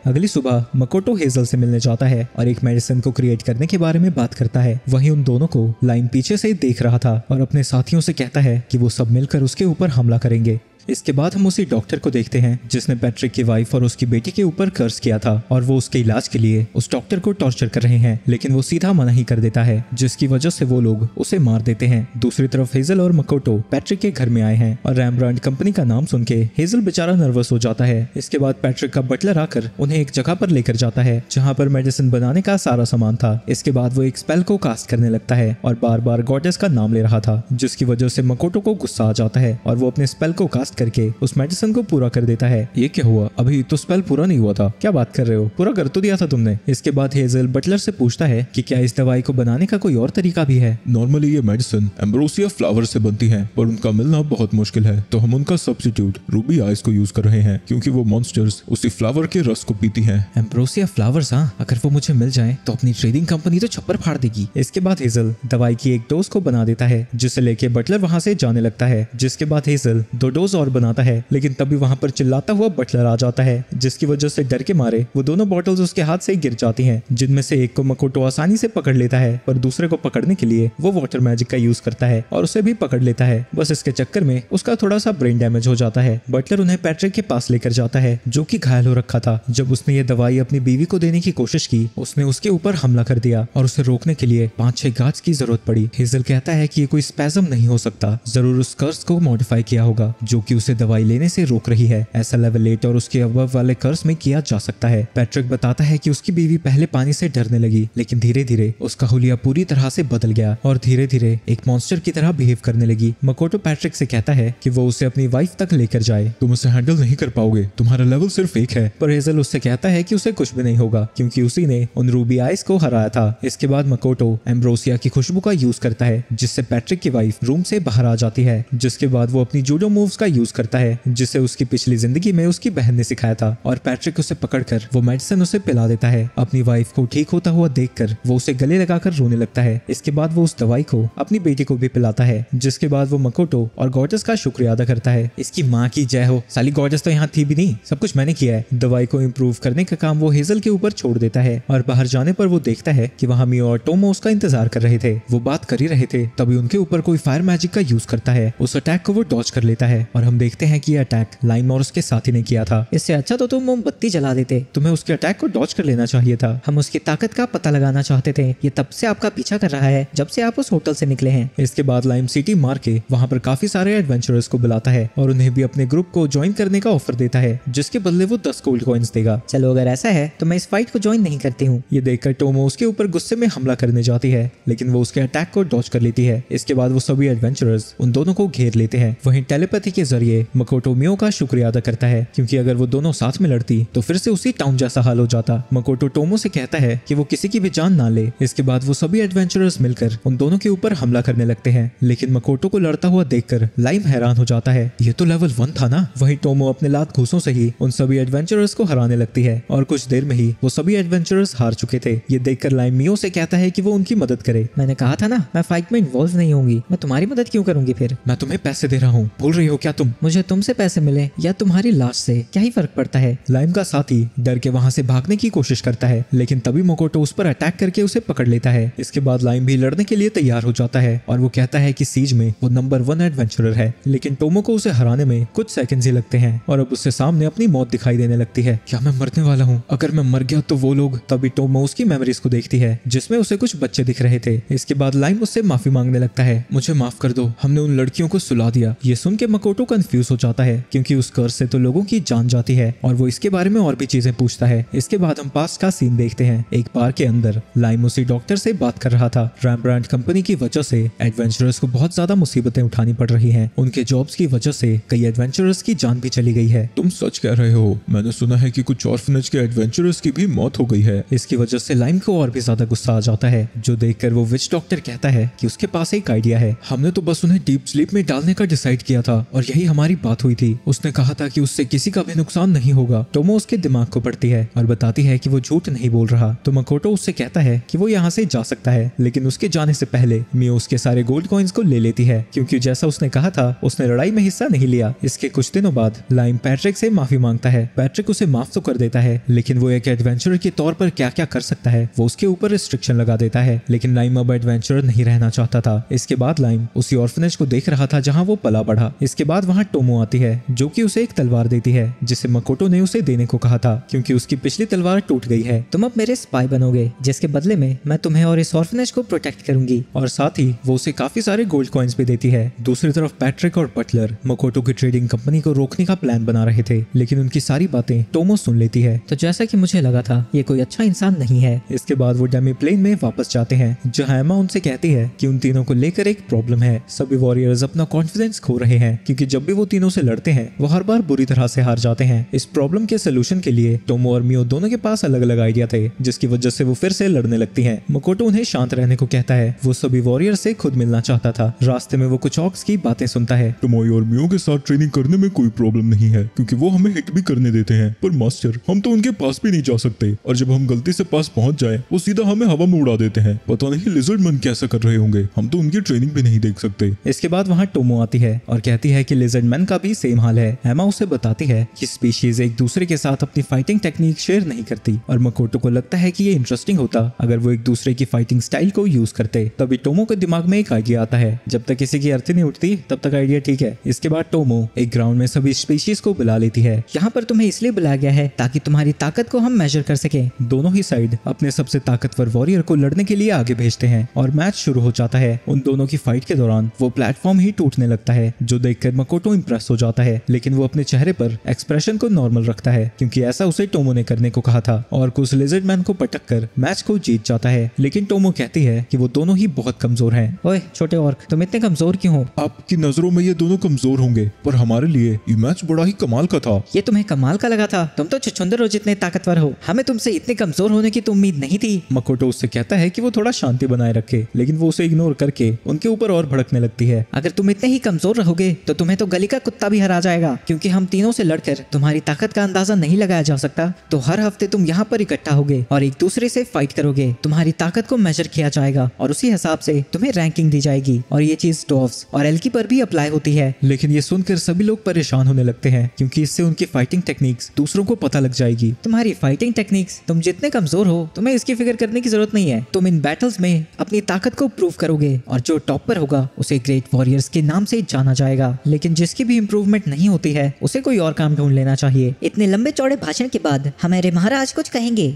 अगली सुबह मकोटो हेजल से मिलने जाता है और एक मेडिसिन को क्रिएट करने के बारे में बात करता है। वहीं उन दोनों को लाइन पीछे से देख रहा था और अपने साथियों से कहता है कि वो सब मिलकर उसके ऊपर हमला करेंगे। इसके बाद हम उसी डॉक्टर को देखते हैं जिसने पैट्रिक की वाइफ और उसकी बेटी के ऊपर कर्ज किया था, और वो उसके इलाज के लिए उस डॉक्टर को टॉर्चर कर रहे हैं, लेकिन वो सीधा मना ही कर देता है, जिसकी वजह से वो लोग उसे मार देते हैं। दूसरी तरफ हेजल और मकोटो पैट्रिक के घर में आए हैं और रैम्ब्रांड कंपनी का नाम सुन के हेजल बेचारा नर्वस हो जाता है। इसके बाद पैट्रिक का बटलर आकर उन्हें एक जगह पर लेकर जाता है जहाँ पर मेडिसिन बनाने का सारा सामान था। इसके बाद वो एक स्पेल को कास्ट करने लगता है और बार बार गॉडेस का नाम ले रहा था, जिसकी वजह से मकोटो को गुस्सा आ जाता है और वो अपने स्पेल को कास्ट करके उस मेडिसिन को पूरा कर देता है। ये क्या हुआ? अभी तो स्पेल पूरा नहीं हुआ था। क्या बात कर रहे हो? पूरा कर तो दिया था तुमने। इसके बाद हेजल बटलर से पूछता है कि क्या इस दवाई को बनाने का कोई और तरीका भी है। नॉर्मली ये मेडिसिन एम्ब्रोसिया फ्लावर से बनती है, पर उनका मिलना बहुत मुश्किल है, तो हम उनका सब्स्टिट्यूट रूबी आइस को यूज कर रहे हैं, क्योंकि वो मॉन्स्टर्स उसी फ्लावर के रस को पीती हैं। Ambrosia flowers? हाँ, अगर वो मुझे मिल जाए तो अपनी ट्रेडिंग कंपनी तो छप्पर फाड़ देगी। इसके बाद हेजल दवाई की एक डोज को बना देता है, जिसे लेके बटलर वहाँ से जाने लगता है। जिसके बाद हेजल 2 डोज और बनाता है, लेकिन तभी वहां पर चिल्लाता हुआ बटलर आ जाता है, जिसकी वजह से डर के मारे वो दोनों बॉटल्स उसके हाथ से गिर जाती हैं, जिनमें से एक को मकोटो आसानी से पकड़ लेता है, पर दूसरे को पकड़ने के लिए वो वाटर मैजिक का यूज करता है और उसे भी पकड़ लेता है। बस इसके चक्कर में उसका थोड़ा सा ब्रेन डैमेज हो जाता है। बटलर उन्हें पैट्रिक के पास लेकर जाता है, जो कि घायल हो रखा था। जब उसने ये दवाई अपनी बीवी को देने की कोशिश की, उसने उसके ऊपर हमला कर दिया और उसे रोकने के लिए 5-6 गार्ड्स की जरूरत पड़ी। हेजल कहता है कि ये कोई स्पैज़म नहीं हो सकता, जरूर उस कर्स को मॉडिफाई किया होगा जो कि उसे दवाई लेने से रोक रही है। ऐसा लेवल 8 और उसके अबव वाले कर्स में किया जा सकता है। पैट्रिक बताता है कि उसकी बीवी पहले पानी से डरने लगी, लेकिन धीरे धीरे उसका हुलिया पूरी तरह से बदल गया और धीरे धीरे एक मॉन्स्टर की तरह बिहेव करने लगी। मकोटो पैट्रिक से कहता है कि वो उसे अपनी वाइफ तक लेकर जाए। तुम उसे हैंडल नहीं कर पाओगे, तुम्हारा लेवल सिर्फ 1 है। पर हेजल उससे कहता है कि उसे कुछ भी नहीं होगा, क्योंकि उसी ने उन रूबी आइस को हराया था। इसके बाद मकोटो एम्ब्रोसिया की खुशबू का यूज करता है, जिससे पैट्रिक की वाइफ रूम से बाहर आ जाती है। जिसके बाद वो अपनी जूडो मूव्स का यूज करता है, जिसे उसकी पिछली जिंदगी में उसकी बहन ने सिखाया था, और पैट्रिक उसे पकड़कर वो मेडिसिन उसे पिला देता है। अपनी वाइफ को ठीक होता हुआ देखकर वो उसे गले लगाकर रोने लगता है। इसके बाद वो उस दवाई को अपनी बेटी को भी पिलाता है। जिसके बाद वो मकोटो और गॉर्जस का शुक्रिया अदा करता है। इसकी माँ की जय हो, साली गॉर्जस तो यहाँ थी भी नहीं, सब कुछ मैंने किया है। दवाई को इम्प्रूव करने का काम वो हेजल के ऊपर छोड़ देता है और बाहर जाने पर वो देखता है कि वहाँ मियो और टोमो उसका इंतजार कर रहे थे। वो बात कर ही रहे थे, तभी उनके ऊपर कोई फायर मैजिक का यूज करता है। उस अटैक को वो डॉज कर लेता है और हम हम देखते हैं कि यह अटैक लाइम और उसके साथी ने किया था। इससे अच्छा तो तुम मोमबत्ती जला देते। तुम्हें उसके अटैक को डॉज कर लेना चाहिए था। हम उसकी ताकत का पता लगाना चाहते थे। ये तब से आपका पीछा कर रहा है जब से आप उस होटल से निकले हैं। इसके बाद लाइम सिटी मार के वहाँ पर काफी सारे एडवेंचरर्स को बुलाता है और उन्हें भी अपने ग्रुप को ज्वाइन करने का ऑफर देता है, जिसके बदले वो 10 गोल्ड कॉइन्स देगा। चलो अगर ऐसा है तो मैं इस फाइट को ज्वाइन नहीं करती हूँ। ये देखकर टोमो उसके ऊपर गुस्से में हमला करने जाती है, लेकिन वो उसके अटैक को डॉज कर लेती है। इसके बाद वो सभी एडवेंचरर्स उन दोनों को घेर लेते हैं। वहीं टेलीपैथी के जरिए मकोटो मियो का शुक्रिया अदा करता है, क्योंकि अगर वो दोनों साथ में लड़ती तो फिर से उसी टाउन जैसा हाल हो जाता। मकोटो टोमो से कहता है कि वो किसी की भी जान ना ले। इसके बाद वो सभी एडवेंचरर्स मिलकर उन दोनों के ऊपर हमला करने लगते हैं, लेकिन मकोटो को लड़ता हुआ देखकर लाइम हैरान हो जाता है। ये तो लेवल 1 था ना। वहीं टोमो अपने लात घूसों से ही उन सभी एडवेंचरर्स को हराने लगती है और कुछ देर में ही वो सभी एडवेंचरर्स हार चुके थे। ये देखकर लाइम मियो से कहता है कि वो उनकी मदद करे। मैंने कहा था ना मैं फाइट में इन्वॉल्व नहीं होंगी। मैं तुम्हारी मदद क्यों करूंगी फिर? मैं तुम्हें पैसे दे रहा हूँ, भूल रही हो क्या तुम? मुझे तुमसे पैसे मिले या तुम्हारी लाश से क्या ही फर्क पड़ता है। लाइम का साथी डर के वहाँ से भागने की कोशिश करता है, लेकिन तभी मकोटो उस पर अटैक करके उसे पकड़ लेता है। इसके बाद लाइम भी लड़ने के लिए तैयार हो जाता है और वो कहता है कि सीज में वो नंबर 1 एडवेंचरर है, लेकिन टोमो को उसे हराने में कुछ सेकंड्स ही लगते हैं और अब उससे सामने अपनी मौत दिखाई देने लगती है। क्या मैं मरने वाला हूँ? अगर मैं मर गया तो वो लोग। तभी टोमो उसकी मेमोरीज को देखती है जिसमें उसे कुछ बच्चे दिख रहे थे। इसके बाद लाइम उससे माफी मांगने लगता है। मुझे माफ कर दो, हमने उन लड़कियों को सुला दिया। ये सुन के मकोटो कंफ्यूज हो जाता है, क्योंकि उस कर्स से तो लोगों की जान जाती है और वो इसके बारे में और भी चीजें पूछता है। इसके बाद हम पास्ट का सीन देखते हैं। एक बार के अंदर लाइम उसी डॉक्टर से बात कर रहा था। रैम्ब्रांड कंपनी की वजह से एडवेंचरर्स को बहुत ज्यादा मुसीबतें उठानी पड़ रही हैं। उनके जॉब्स की वजह से कई एडवेंचरर्स की जान भी चली गई है। तुम सच कह रहे हो? मैंने सुना है कि कुछ ऑर्फनेज के एडवेंचरर्स की भी मौत हो गई है। इसकी वजह से लाइम को और भी ज्यादा गुस्सा आ जाता है, जो देखकर वो विच डॉक्टर कहता है कि उसके पास एक आइडिया है। हमने तो बस उन्हें डीप स्लीप में डालने का डिसाइड किया था और यही हमारी बात हुई थी। उसने कहा था कि उससे किसी का भी नुकसान नहीं होगा। टोमो उसके दिमाग को पढ़ती है और बताती है कि वो झूठ नहीं बोल रहा। तो मकोटो उससे कहता है कि वो यहाँ से जा सकता है, लेकिन उसके जाने से पहले मियो उसके सारे गोल्ड कॉइन्स को ले लेती है, क्योंकि जैसा उसने कहा था उसने लड़ाई में हिस्सा नहीं लिया। इसके कुछ दिनों बाद लाइम पैट्रिक से माफी मांगता है। पैट्रिक उसे माफ तो कर देता है, लेकिन वो एक एडवेंचरर के तौर पर क्या क्या कर सकता है वो उसके ऊपर रिस्ट्रिक्शन लगा देता है। लेकिन लाइम अब एडवेंचरर नहीं रहना चाहता था। इसके बाद लाइम उसी ऑर्फनेज को देख रहा था जहाँ वो पला बढ़ा। इसके बाद वहाँ टोमो आती है, जो कि उसे एक तलवार देती है जिसे मकोटो ने उसे देने को कहा था, क्योंकि उसकी पिछली तलवार टूट गई है। तुम अब मेरे स्पाई बनोगे, जिसके बदले में मैं तुम्हें और इस ऑर्फनेज को प्रोटेक्ट करूंगी। और साथ ही वो उसे काफी सारे गोल्ड कॉइन्स भी देती है। दूसरी तरफ पैट्रिक और बटलर मकोटो की ट्रेडिंग कंपनी को रोकने का प्लान बना रहे थे, लेकिन उनकी सारी बातें टोमो सुन लेती है। तो जैसा कि मुझे लगा था, ये कोई अच्छा इंसान नहीं है। इसके बाद वो डेमी प्लेन में वापस जाते हैं, जहाँ एमा उनसे कहती है कि उन तीनों को लेकर एक प्रॉब्लम है। सभी वॉरियर्स अपना कॉन्फिडेंस खो रहे हैं, क्योंकि जब भी वो तीनों से लड़ते हैं वो हर बार बुरी तरह से हार जाते हैं। इस प्रॉब्लम के सोल्यूशन के लिए टोमो और मियो दोनों के पास अलग अलग आइडिया थे, जिसकी वजह से वो फिर से लड़ने लगती हैं। मकोटो उन्हें शांत रहने को कहता है। वो सभी वॉरियर से खुद मिलना चाहता था। रास्ते में वो कुछ ऑक्स की बातें सुनता है। टोमोई और मियो के साथ ट्रेनिंग करने में कोई प्रॉब्लम नहीं है, क्योंकि वो हमें हिट भी करने देते हैं। पर मास्टर, हम तो उनके पास भी नहीं जा सकते, और जब हम गलती से पास पहुंच जाए वो सीधा हमें हवा में उड़ा देते हैं। पता नहीं लिजर्ड मैन कैसा कर रहे होंगे, हम तो उनकी ट्रेनिंग भी नहीं देख सकते। इसके बाद वहाँ टोमो आती है और कहती है कि लिजर्ड मैन का भी सेम हाल है। एमा उसे बताती है कि स्पीशीज एक दूसरे के साथ अपनी फाइटिंग टेक्निक शेयर नहीं करती, और मकोटो को लगता है कि ये इंटरेस्टिंग होता अगर वो एक दूसरे की फाइटिंग स्टाइल को यूज करते। तभी टोमो के दिमाग में एक आइडिया आता है। जब तक किसी की अर्थी नहीं उठती तब तक आइडिया ठीक है। इसके बाद टोमो एक ग्राउंड में सभी स्पीशीज को बुला लेती है। यहाँ पर तुम्हें इसलिए बुलाया गया है ताकि तुम्हारी ताकत को हम मेजर कर सके। दोनों ही साइड अपने सबसे ताकतवर वॉरियर को लड़ने के लिए आगे भेजते हैं और मैच शुरू हो जाता है। उन दोनों की फाइट के दौरान वो प्लेटफॉर्म ही टूटने लगता है, जो देखकर मकोटो इंप्रेस हो जाता है, लेकिन वो अपने चेहरे पर एक्सप्रेशन को नॉर्मल रखता है, क्योंकि ऐसा उसे टोमो ने करने को कहा था, और कुछ लिजर्ड मैन को पटक कर मैच को जीत जाता है। लेकिन टोमो कहती है कि वो दोनों ही बहुत कमजोर हैं। ओए छोटे ऑर्क, तुम इतने कमजोर क्यों हो? आपकी नजरों में ये दोनों कमजोर होंगे, पर हमारे लिए ये मैच बड़ा ही कमाल का था। ये तुम्हें कमाल का लगा था? तुम तो छुछुंदर हो जितने ताकतवर हो। हमें तुमसे इतने कमजोर होने की तो उम्मीद नहीं थी। मकोटो उससे कहता है कि वो थोड़ा शांति बनाए रखे, लेकिन वो उसे इग्नोर करके उनके ऊपर और भड़कने लगती है। अगर तुम इतने ही कमजोर रहोगे तो तुम्हें तो गली का कुत्ता भी हरा जाएगा, क्योंकि हम तीनों से लड़कर तुम्हारी ताकत का अंदाजा नहीं लगाया जा सकता। तो हर हफ्ते तुम यहाँ पर इकट्ठा होगे और एक दूसरे से फाइट करोगे। तुम्हारी ताकत को मेजर किया जाएगा और उसी हिसाब से तुम्हें रैंकिंग दी जाएगी, और ये चीज डॉव्स और एल्की पर भी अप्लाई होती है। लेकिन ये सुनकर सभी लोग परेशान होने लगते हैं, क्योंकि इससे उनकी फाइटिंग टेक्निक्स दूसरों को पता लग जाएगी। तुम्हारी फाइटिंग टेक्निक्स, तुम जितने कमजोर हो तुम्हें इसकी फिक्र करने की जरूरत नहीं है। तुम इन बैटल्स में अपनी ताकत को प्रूव करोगे, और जो टॉप पर होगा उसे ग्रेट वॉरियर्स के नाम से जाना जाएगा। लेकिन जिसकी भी इम्प्रूवमेंट नहीं होती है उसे कोई और काम ढूंढ लेना चाहिए। इतने लंबे चौड़े भाषण के बाद हमारे महाराज कुछ कहेंगे।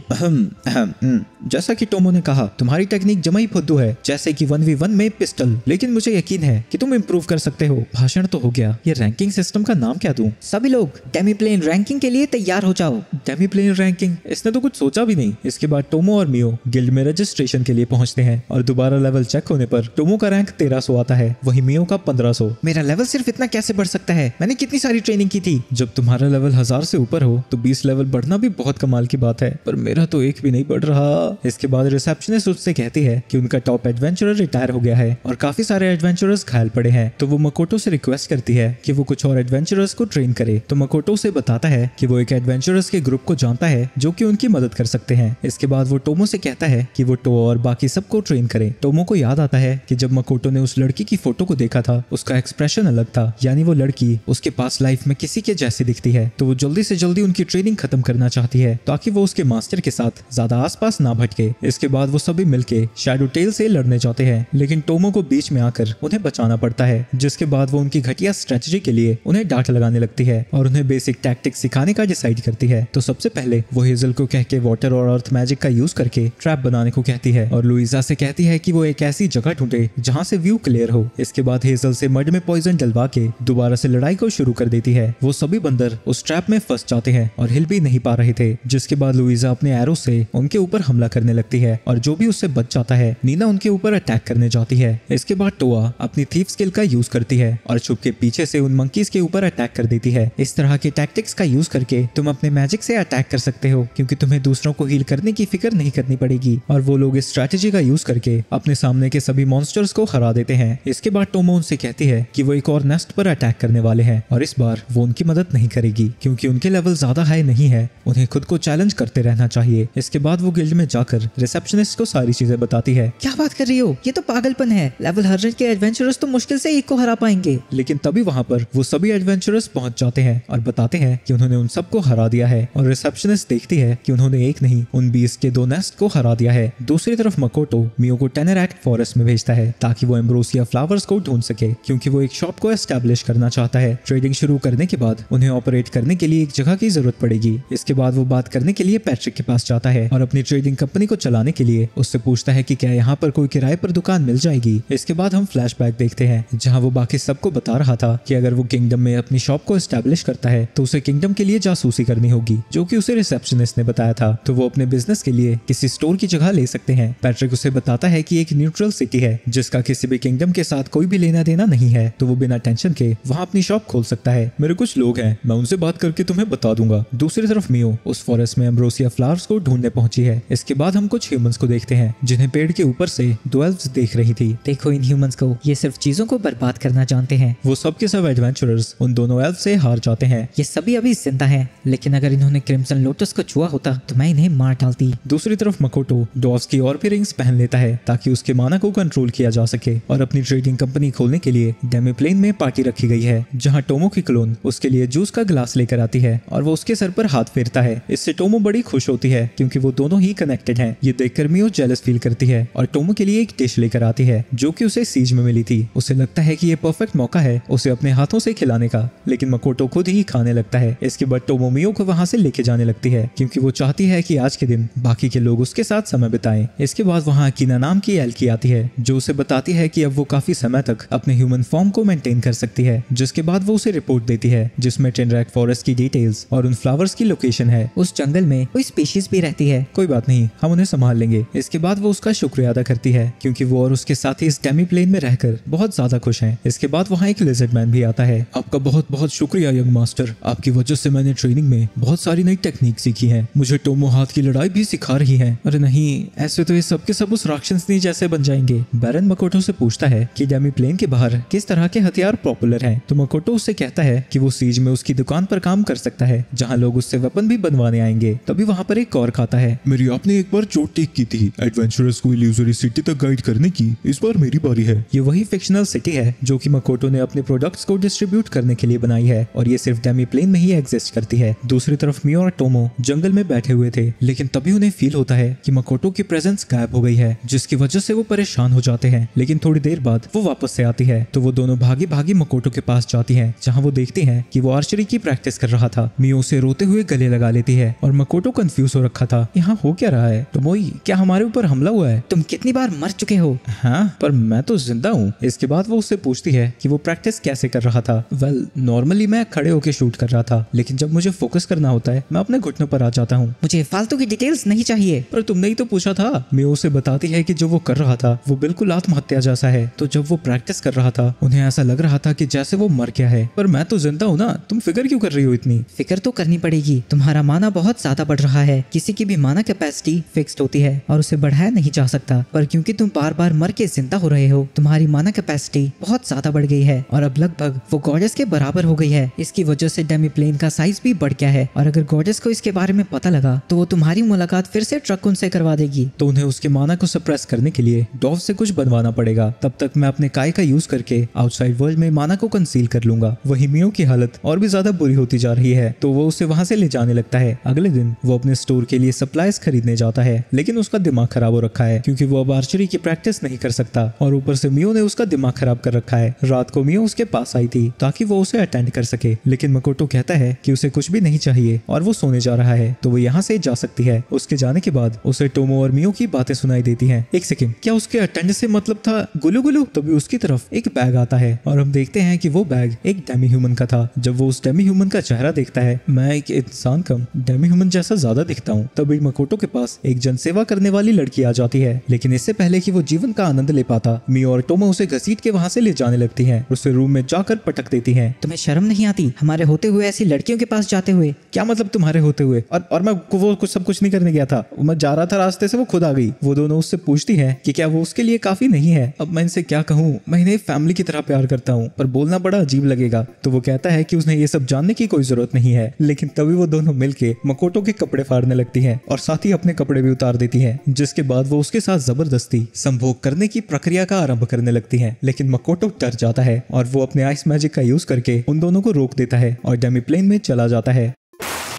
जैसा कि टोमो ने कहा, तुम्हारी टेक्निक जमाई फुद्दू है, जैसे कि 1v1 में पिस्टल, लेकिन मुझे यकीन है कि तुम इम्प्रूव कर सकते हो। भाषण तो हो गया, ये रैंकिंग सिस्टम का नाम क्या दूं? सभी लोग डेमीप्लेन रैंकिंग के लिए तैयार हो जाओ। डेमीप्लेन रैंकिंग, इसने तो कुछ सोचा भी नहीं। इसके बाद टोमो और मियो गिल्ड में रजिस्ट्रेशन के लिए पहुंचते हैं और दोबारा लेवल चेक होने पर टोमो का रैंक 1300 आता है, वही मियो का 1500। मेरा लेवल सिर्फ इतना कैसे बढ़ सकता है? मैंने कितनी सारी ट्रेनिंग की थी। जब तुम्हारा लेवल 1000 से ऊपर हो तो 20 लेवल बढ़ना भी बहुत कमाल की बात है, पर मेरा तो एक भी नहीं बढ़ रहा। इसके बाद रिसेप्शनिस्ट उससे कहती है कि उनका टॉप एडवेंचरर रिटायर हो गया है और काफी सारे एडवेंचरर्स घायल पड़े हैं, तो वो मकोटो से रिक्वेस्ट करती है कि वो कुछ और एडवेंचरर्स को ट्रेन करे। तो मकोटो से बताता है कि वो एक एडवेंचरर्स के ग्रुप को जानता है जो कि उनकी मदद कर सकते हैं। इसके बाद वो टोमो से कहता है कि वो टो और बाकी सबको ट्रेन करे। टोमो को याद आता है कि जब मकोटो ने उस लड़की की फोटो को देखा था उसका एक्सप्रेशन अलग था, यानी वो लड़की उसके पास लाइफ में किसी के जैसी दिखती है। तो वो जल्दी से जल्दी उनकी ट्रेनिंग खत्म करना चाहती है ताकि वो उसके मास्टर के साथ ज्यादा आसपास ना भटके। इसके बाद वो सभी मिलके शैडो टेल से लड़ने जाते हैं, लेकिन टोमो को बीच में आकर उन्हें बचाना पड़ता है। जिसके बाद वो उनकी घटिया स्ट्रेटजी के लिए उन्हें डांट लगाने लगती है और उन्हें बेसिक टैक्टिक्स सिखाने का डिसाइड करती है। तो सबसे पहले वो हेजल को कह के वाटर और अर्थ मैजिक का यूज करके ट्रैप बनाने को कहती है और लुइजा से कहती है कि वो एक ऐसी जगह ढूंढे जहाँ से व्यू क्लियर हो। इसके बाद हेजल से मड में पॉइजन डलवा के दोबारा से लड़ाई को शुरू कर देती है। वो सभी बंदर उस ट्रैप में फंस जाते हैं और हिल भी नहीं पा रहे थे। जिसके बाद लुइजा अपने एरो से उनके ऊपर हमला करने लगती है और जो भी उससे बच जाता है नीना उनके ऊपर अटैक करने जाती है। इसके बाद टोआ अपनी थीफ स्किल का यूज करती है और छुप के पीछे से उन मंकीज के ऊपर अटैक कर देती है। इस तरह के टैक्टिक्स का यूज करके तुम अपने मैजिक से अटैक कर सकते हो, क्योंकि तुम्हें दूसरों को हील करने की फिक्र नहीं करनी पड़ेगी। और वो लोग इस स्ट्रैटेजी का यूज करके अपने सामने के सभी मॉन्स्टर्स को हरा देते हैं। इसके बाद टोमो उनसे कहती है कि वो एक और नेस्ट पर अटैक करने वाले हैं और इस बार वो उनकी मदद नहीं करेगी क्योंकि उनके लेवल ज्यादा हाई नहीं है। उन्हें खुद को चैलेंज करते रहना चाहिए। इसके बाद वो गिल्ड में जाकर रिसेप्शनिस्ट को सारी चीजें बताती है। क्या बात कर रही हो? ये तो पागलपन है। लेवल 100 के एडवेंचरर्स तो मुश्किल से एक को हरा पाएंगे। लेकिन तभी वहाँ पर वो सभी एडवेंचरर्स पहुंच जाते हैं और बताते हैं कि उन्होंने उन सबको हरा दिया है। और रिसेप्शनिस्ट देखती है कि उन्होंने एक नहीं उन 20 के 2 नेस्ट को हरा दिया है। दूसरी तरफ मकोटो मियो को टेनेरैक्ट फॉरेस्ट में भेजता है ताकि वो एम्ब्रोसिया फ्लावर्स को ढूंढ सके, क्योंकि वो एक शॉप को एस्टैब्लिश करना चाहता है। ट्रेडिंग शुरू करने के बाद उन्हें ऑपरेट करने के लिए एक जगह की जरूरत पड़ेगी। इसके बाद वो बात करने के लिए पैट्रिक के पास जाता है और अपनी ट्रेडिंग कंपनी को चलाने के लिए उससे पूछता है कि क्या यहाँ पर कोई किराए पर दुकान मिल जाएगी। इसके बाद हम फ्लैशबैक देखते हैं जहाँ वो बाकी सबको बता रहा था कि अगर वो किंगडम में अपनी शॉप को एस्टैब्लिश करता है तो उसे किंगडम के लिए जासूसी करनी होगी, जो कि उसे रिसेप्शनिस्ट ने बताया था। तो वो अपने बिजनेस के लिए किसी स्टोर की जगह ले सकते हैं। पैट्रिक उसे बताता है कि एक न्यूट्रल सिटी है जिसका किसी भी किंगडम के साथ कोई भी लेना देना नहीं है, तो वो बिना टेंशन के वहाँ अपनी शॉप खोल सकता है। मेरे कुछ लोग हैं, मैं उनसे बात करके तुम्हें बता दूंगा। दूसरी तरफ मियो उस फॉरेस्ट में एम्ब्रोसिया फ्लावर्स को ढूंढने पहुंची है। इसके बाद हम कुछ ह्यूमंस को देखते हैं जिन्हें पेड़ के ऊपर से 2 एल्व्स देख रही थी। देखो इन ह्यूमंस को, ये सिर्फ चीजों को बर्बाद करना जानते हैं। वो सब के सब एडवेंचरर्स उन दोनों एल्व से हार जाते हैं। ये सभी अभी जिंदा हैं, लेकिन अगर इन्होंने क्रिम्सन लोटस को छुआ होता तो मैं इन्हें मार डालती। दूसरी तरफ मकोटो डॉर्व्स की और भी रिंग्स पहन लेता है ताकि उसके माना को कंट्रोल किया जा सके और अपनी ट्रेडिंग कंपनी खोलने के लिए डेमीप्लेन में पार्टी रखी गई है जहाँ टोमो की क्लोन उसके लिए जूस का गिलास लेकर आती है और वो उसके सर पर हाथ फेरता है। इससे टोमो बड़ी खुश होती है क्योंकि वो दोनों ही कनेक्टेड हैं। ये देखकर मियो जेलस फील करती है और टोमो के लिए एक डिश लेकर आती है जो कि उसे सीज में मिली थी। उसे लगता है कि ये परफेक्ट मौका है उसे अपने हाथों से खिलाने का, लेकिन मकोटो खुद ही खाने लगता है। इसके बाद टोमो मियो को वहाँ से लेके जाने लगती है क्योंकि वो चाहती है कि आज के दिन बाकी के लोग उसके साथ समय बिताएं। इसके बाद वहाँ कीना नाम की एल्की आती है जो उसे बताती है कि अब वो काफी समय तक अपने ह्यूमन फॉर्म को मेंटेन कर सकती है। जिसके बाद वो उसे रिपोर्ट देती है जिसमें टेनरैक फॉरेस्ट की डिटेल्स और उन फ्लावर्स की लोकेशन है। उस जंगल में कोई स्पीशीज भी रहती है। कोई बात नहीं, हम उन्हें संभाल लेंगे। इसके बाद वो उसका शुक्रिया अदा करती है क्योंकि वो और उसके साथी इस डेमीप्लेन में रहकर बहुत ज्यादा खुश हैं। इसके बाद वहाँ एक लिजर्ड मैन भी आता है। आपका बहुत बहुत शुक्रिया यंग मास्टर, आपकी वजह से मैंने ट्रेनिंग में बहुत सारी नई टेक्निक सीखी है। मुझे टोमो हाथ की लड़ाई भी सिखा रही है। अरे नहीं, ऐसे तो ये सब के सब उस राक्षसनी जैसे बन जाएंगे। बैरन मकोटो से पूछता है कि डेमीप्लेन के बाहर किस तरह के हथियार पॉपुलर हैं। तो मकोटो उससे कहता है कि वो सीज में उसकी दुकान पर काम कर सकता है जहाँ लोग उससे वेपन भी बनवाने आएंगे। तभी वहाँ पर एक कॉर्क आता है। मेरी आपने एक बार चोट टेक की थी एडवेंचरर्स को इल्यूजरी सिटी तक गाइड करने की, इस बार मेरी बारी है। ये वही फिक्शनल सिटी है जो कि मकोटो ने अपने प्रोडक्ट्स को डिस्ट्रीब्यूट करने के लिए बनाई है और ये सिर्फ डेमीप्लेन में ही एग्जिस्ट करती है। दूसरी तरफ मियो और टोमो जंगल में बैठे हुए थे, लेकिन तभी उन्हें फील होता है कि मकोटो की प्रेजेंस गायब हो गई है, जिसकी वजह से वो परेशान हो जाते हैं। लेकिन थोड़ी देर बाद वो वापस से आती है तो वो दोनों भागी भागी मकोटो मकोटो के पास जाती है, जहाँ वो देखती है कि वो आर्चरी की प्रैक्टिस कर रहा था। मियो उसे रोते हुए गले लगा लेती है और मकोटो कंफ्यूज हो रखा था, यहाँ हो क्या रहा है? टोमोई, क्या हमारे ऊपर हमला हुआ है? तुम कितनी बार मर चुके हो? हाँ, पर मैं तो जिंदा हूँ। इसके बाद वो उससे पूछती है कि वो प्रैक्टिस कैसे कर रहा था। वेल, नॉर्मली मैं खड़े होकर शूट कर रहा था, लेकिन जब मुझे फोकस करना होता है मैं अपने घुटनों पर आ जाता हूँ। मुझे फालतू की डिटेल्स नहीं चाहिए। पर तुमने ही तो पूछा था। मियो उसे बताती है कि जो वो कर रहा था वो बिल्कुल आत्महत्या जैसा है। तो जब वो प्रैक्टिस कर रहा था उन्हें ऐसा लग रहा था कि जैसे वो मर गया है। पर मैं तो जिंदा हूँ ना, तुम फिक्र क्यों कर रही हो इतनी? फिक्र तो करनी पड़ेगी, तुम्हारा माना बहुत ज्यादा बढ़ रहा है। किसी की भी माना कैपेसिटी फिक्स्ड होती है और उसे बढ़ाया नहीं जा सकता, पर क्योंकि तुम बार बार मर के जिंदा हो रहे हो, तुम्हारी माना कैपेसिटी बहुत ज्यादा बढ़ गई है और अब लगभग वो गॉडेस के बराबर हो गई है। इसकी वजह से डेमी प्लेन का साइज भी बढ़ गया है और अगर गॉडेस को इसके बारे में पता लगा तो वो तुम्हारी मुलाकात फिर से ट्रक उनसे करवा देगी। तो उन्हें उसके माना को सप्रेस करने के लिए डॉव से कुछ बनवाना पड़ेगा। तब तक मैं अपने काय का यूज करके आउटसाइड वर्ल्ड में माना को कंसील कर लूंगा। वही मियो की हालत और भी ज्यादा बुरी होती जा रही है, तो वो उसे वहां से ले जाने लगता है। अगले दिन वो अपने स्टोर के लिए सप्लाईज खरीदने जाता है, लेकिन उसका दिमाग खराब हो रखा है क्योंकि वो अब आर्चरी की प्रैक्टिस नहीं कर सकता और ऊपर से मियो ने उसका दिमाग खराब कर रखा है। रात को मियो उसके पास आई थी ताकि वो उसे अटेंड कर सके, लेकिन मकोटो कहता है कि उसे कुछ भी नहीं चाहिए और वो सोने जा रहा है, तो वो यहाँ से जा सकती है। उसके जाने के बाद उसे टोमो और मियो की बातें सुनाई देती हैं। एक सेकंड, क्या उसके अटेंड से मतलब था गुलू गुलू? तभी उसकी तरफ एक बैग आता है और हम देखते हैं कि वो बैग एक डेमी ह्यूमन का था। जब वो उस डेमी ह्यूमन का चेहरा देखता है, मैं एक इंसान कम डेमी ह्यूमन जैसा ज्यादा दिखता हूँ। तभी मकोटो के पास एक जनसेवा करने वाली लड़की आ जाती है, लेकिन इससे पहले कि वो जीवन का आनंद ले पाता, मियो और टोमो उसे घसीट के वहाँ से ले जाने लगती है, उसे रूम में जाकर पटक देती है। तुम्हें शर्म नहीं आती हमारे होते हुए ऐसी लड़कियों के पास जाते हुए? क्या मतलब तुम्हारे होते हुए? और मैं वो कुछ नहीं करने गया था, मैं जा रहा था रास्ते से, वो खुद आ गई। वो दोनों उससे पूछती है कि क्या वो उसके लिए काफी नहीं है। अब मैं इनसे क्या कहूँ, मैं इन्हें फैमिली की तरह प्यार करता हूँ, पर बोलना बड़ा अजीब लगेगा। तो वो कहता है कि उसने ये सब जानने की कोई जरूरत नहीं है, लेकिन तभी वो दोनों मिलके मकोटो के कपड़े फाड़ने लगती हैं और साथ ही अपने कपड़े भी उतार देती हैं, जिसके बाद वो उसके साथ जबरदस्ती संभोग करने की प्रक्रिया का आरंभ करने लगती हैं। लेकिन मकोटो डर जाता है और वो अपने आइस मैजिक का यूज करके उन दोनों को रोक देता है और डेमी प्लेन में चला जाता है।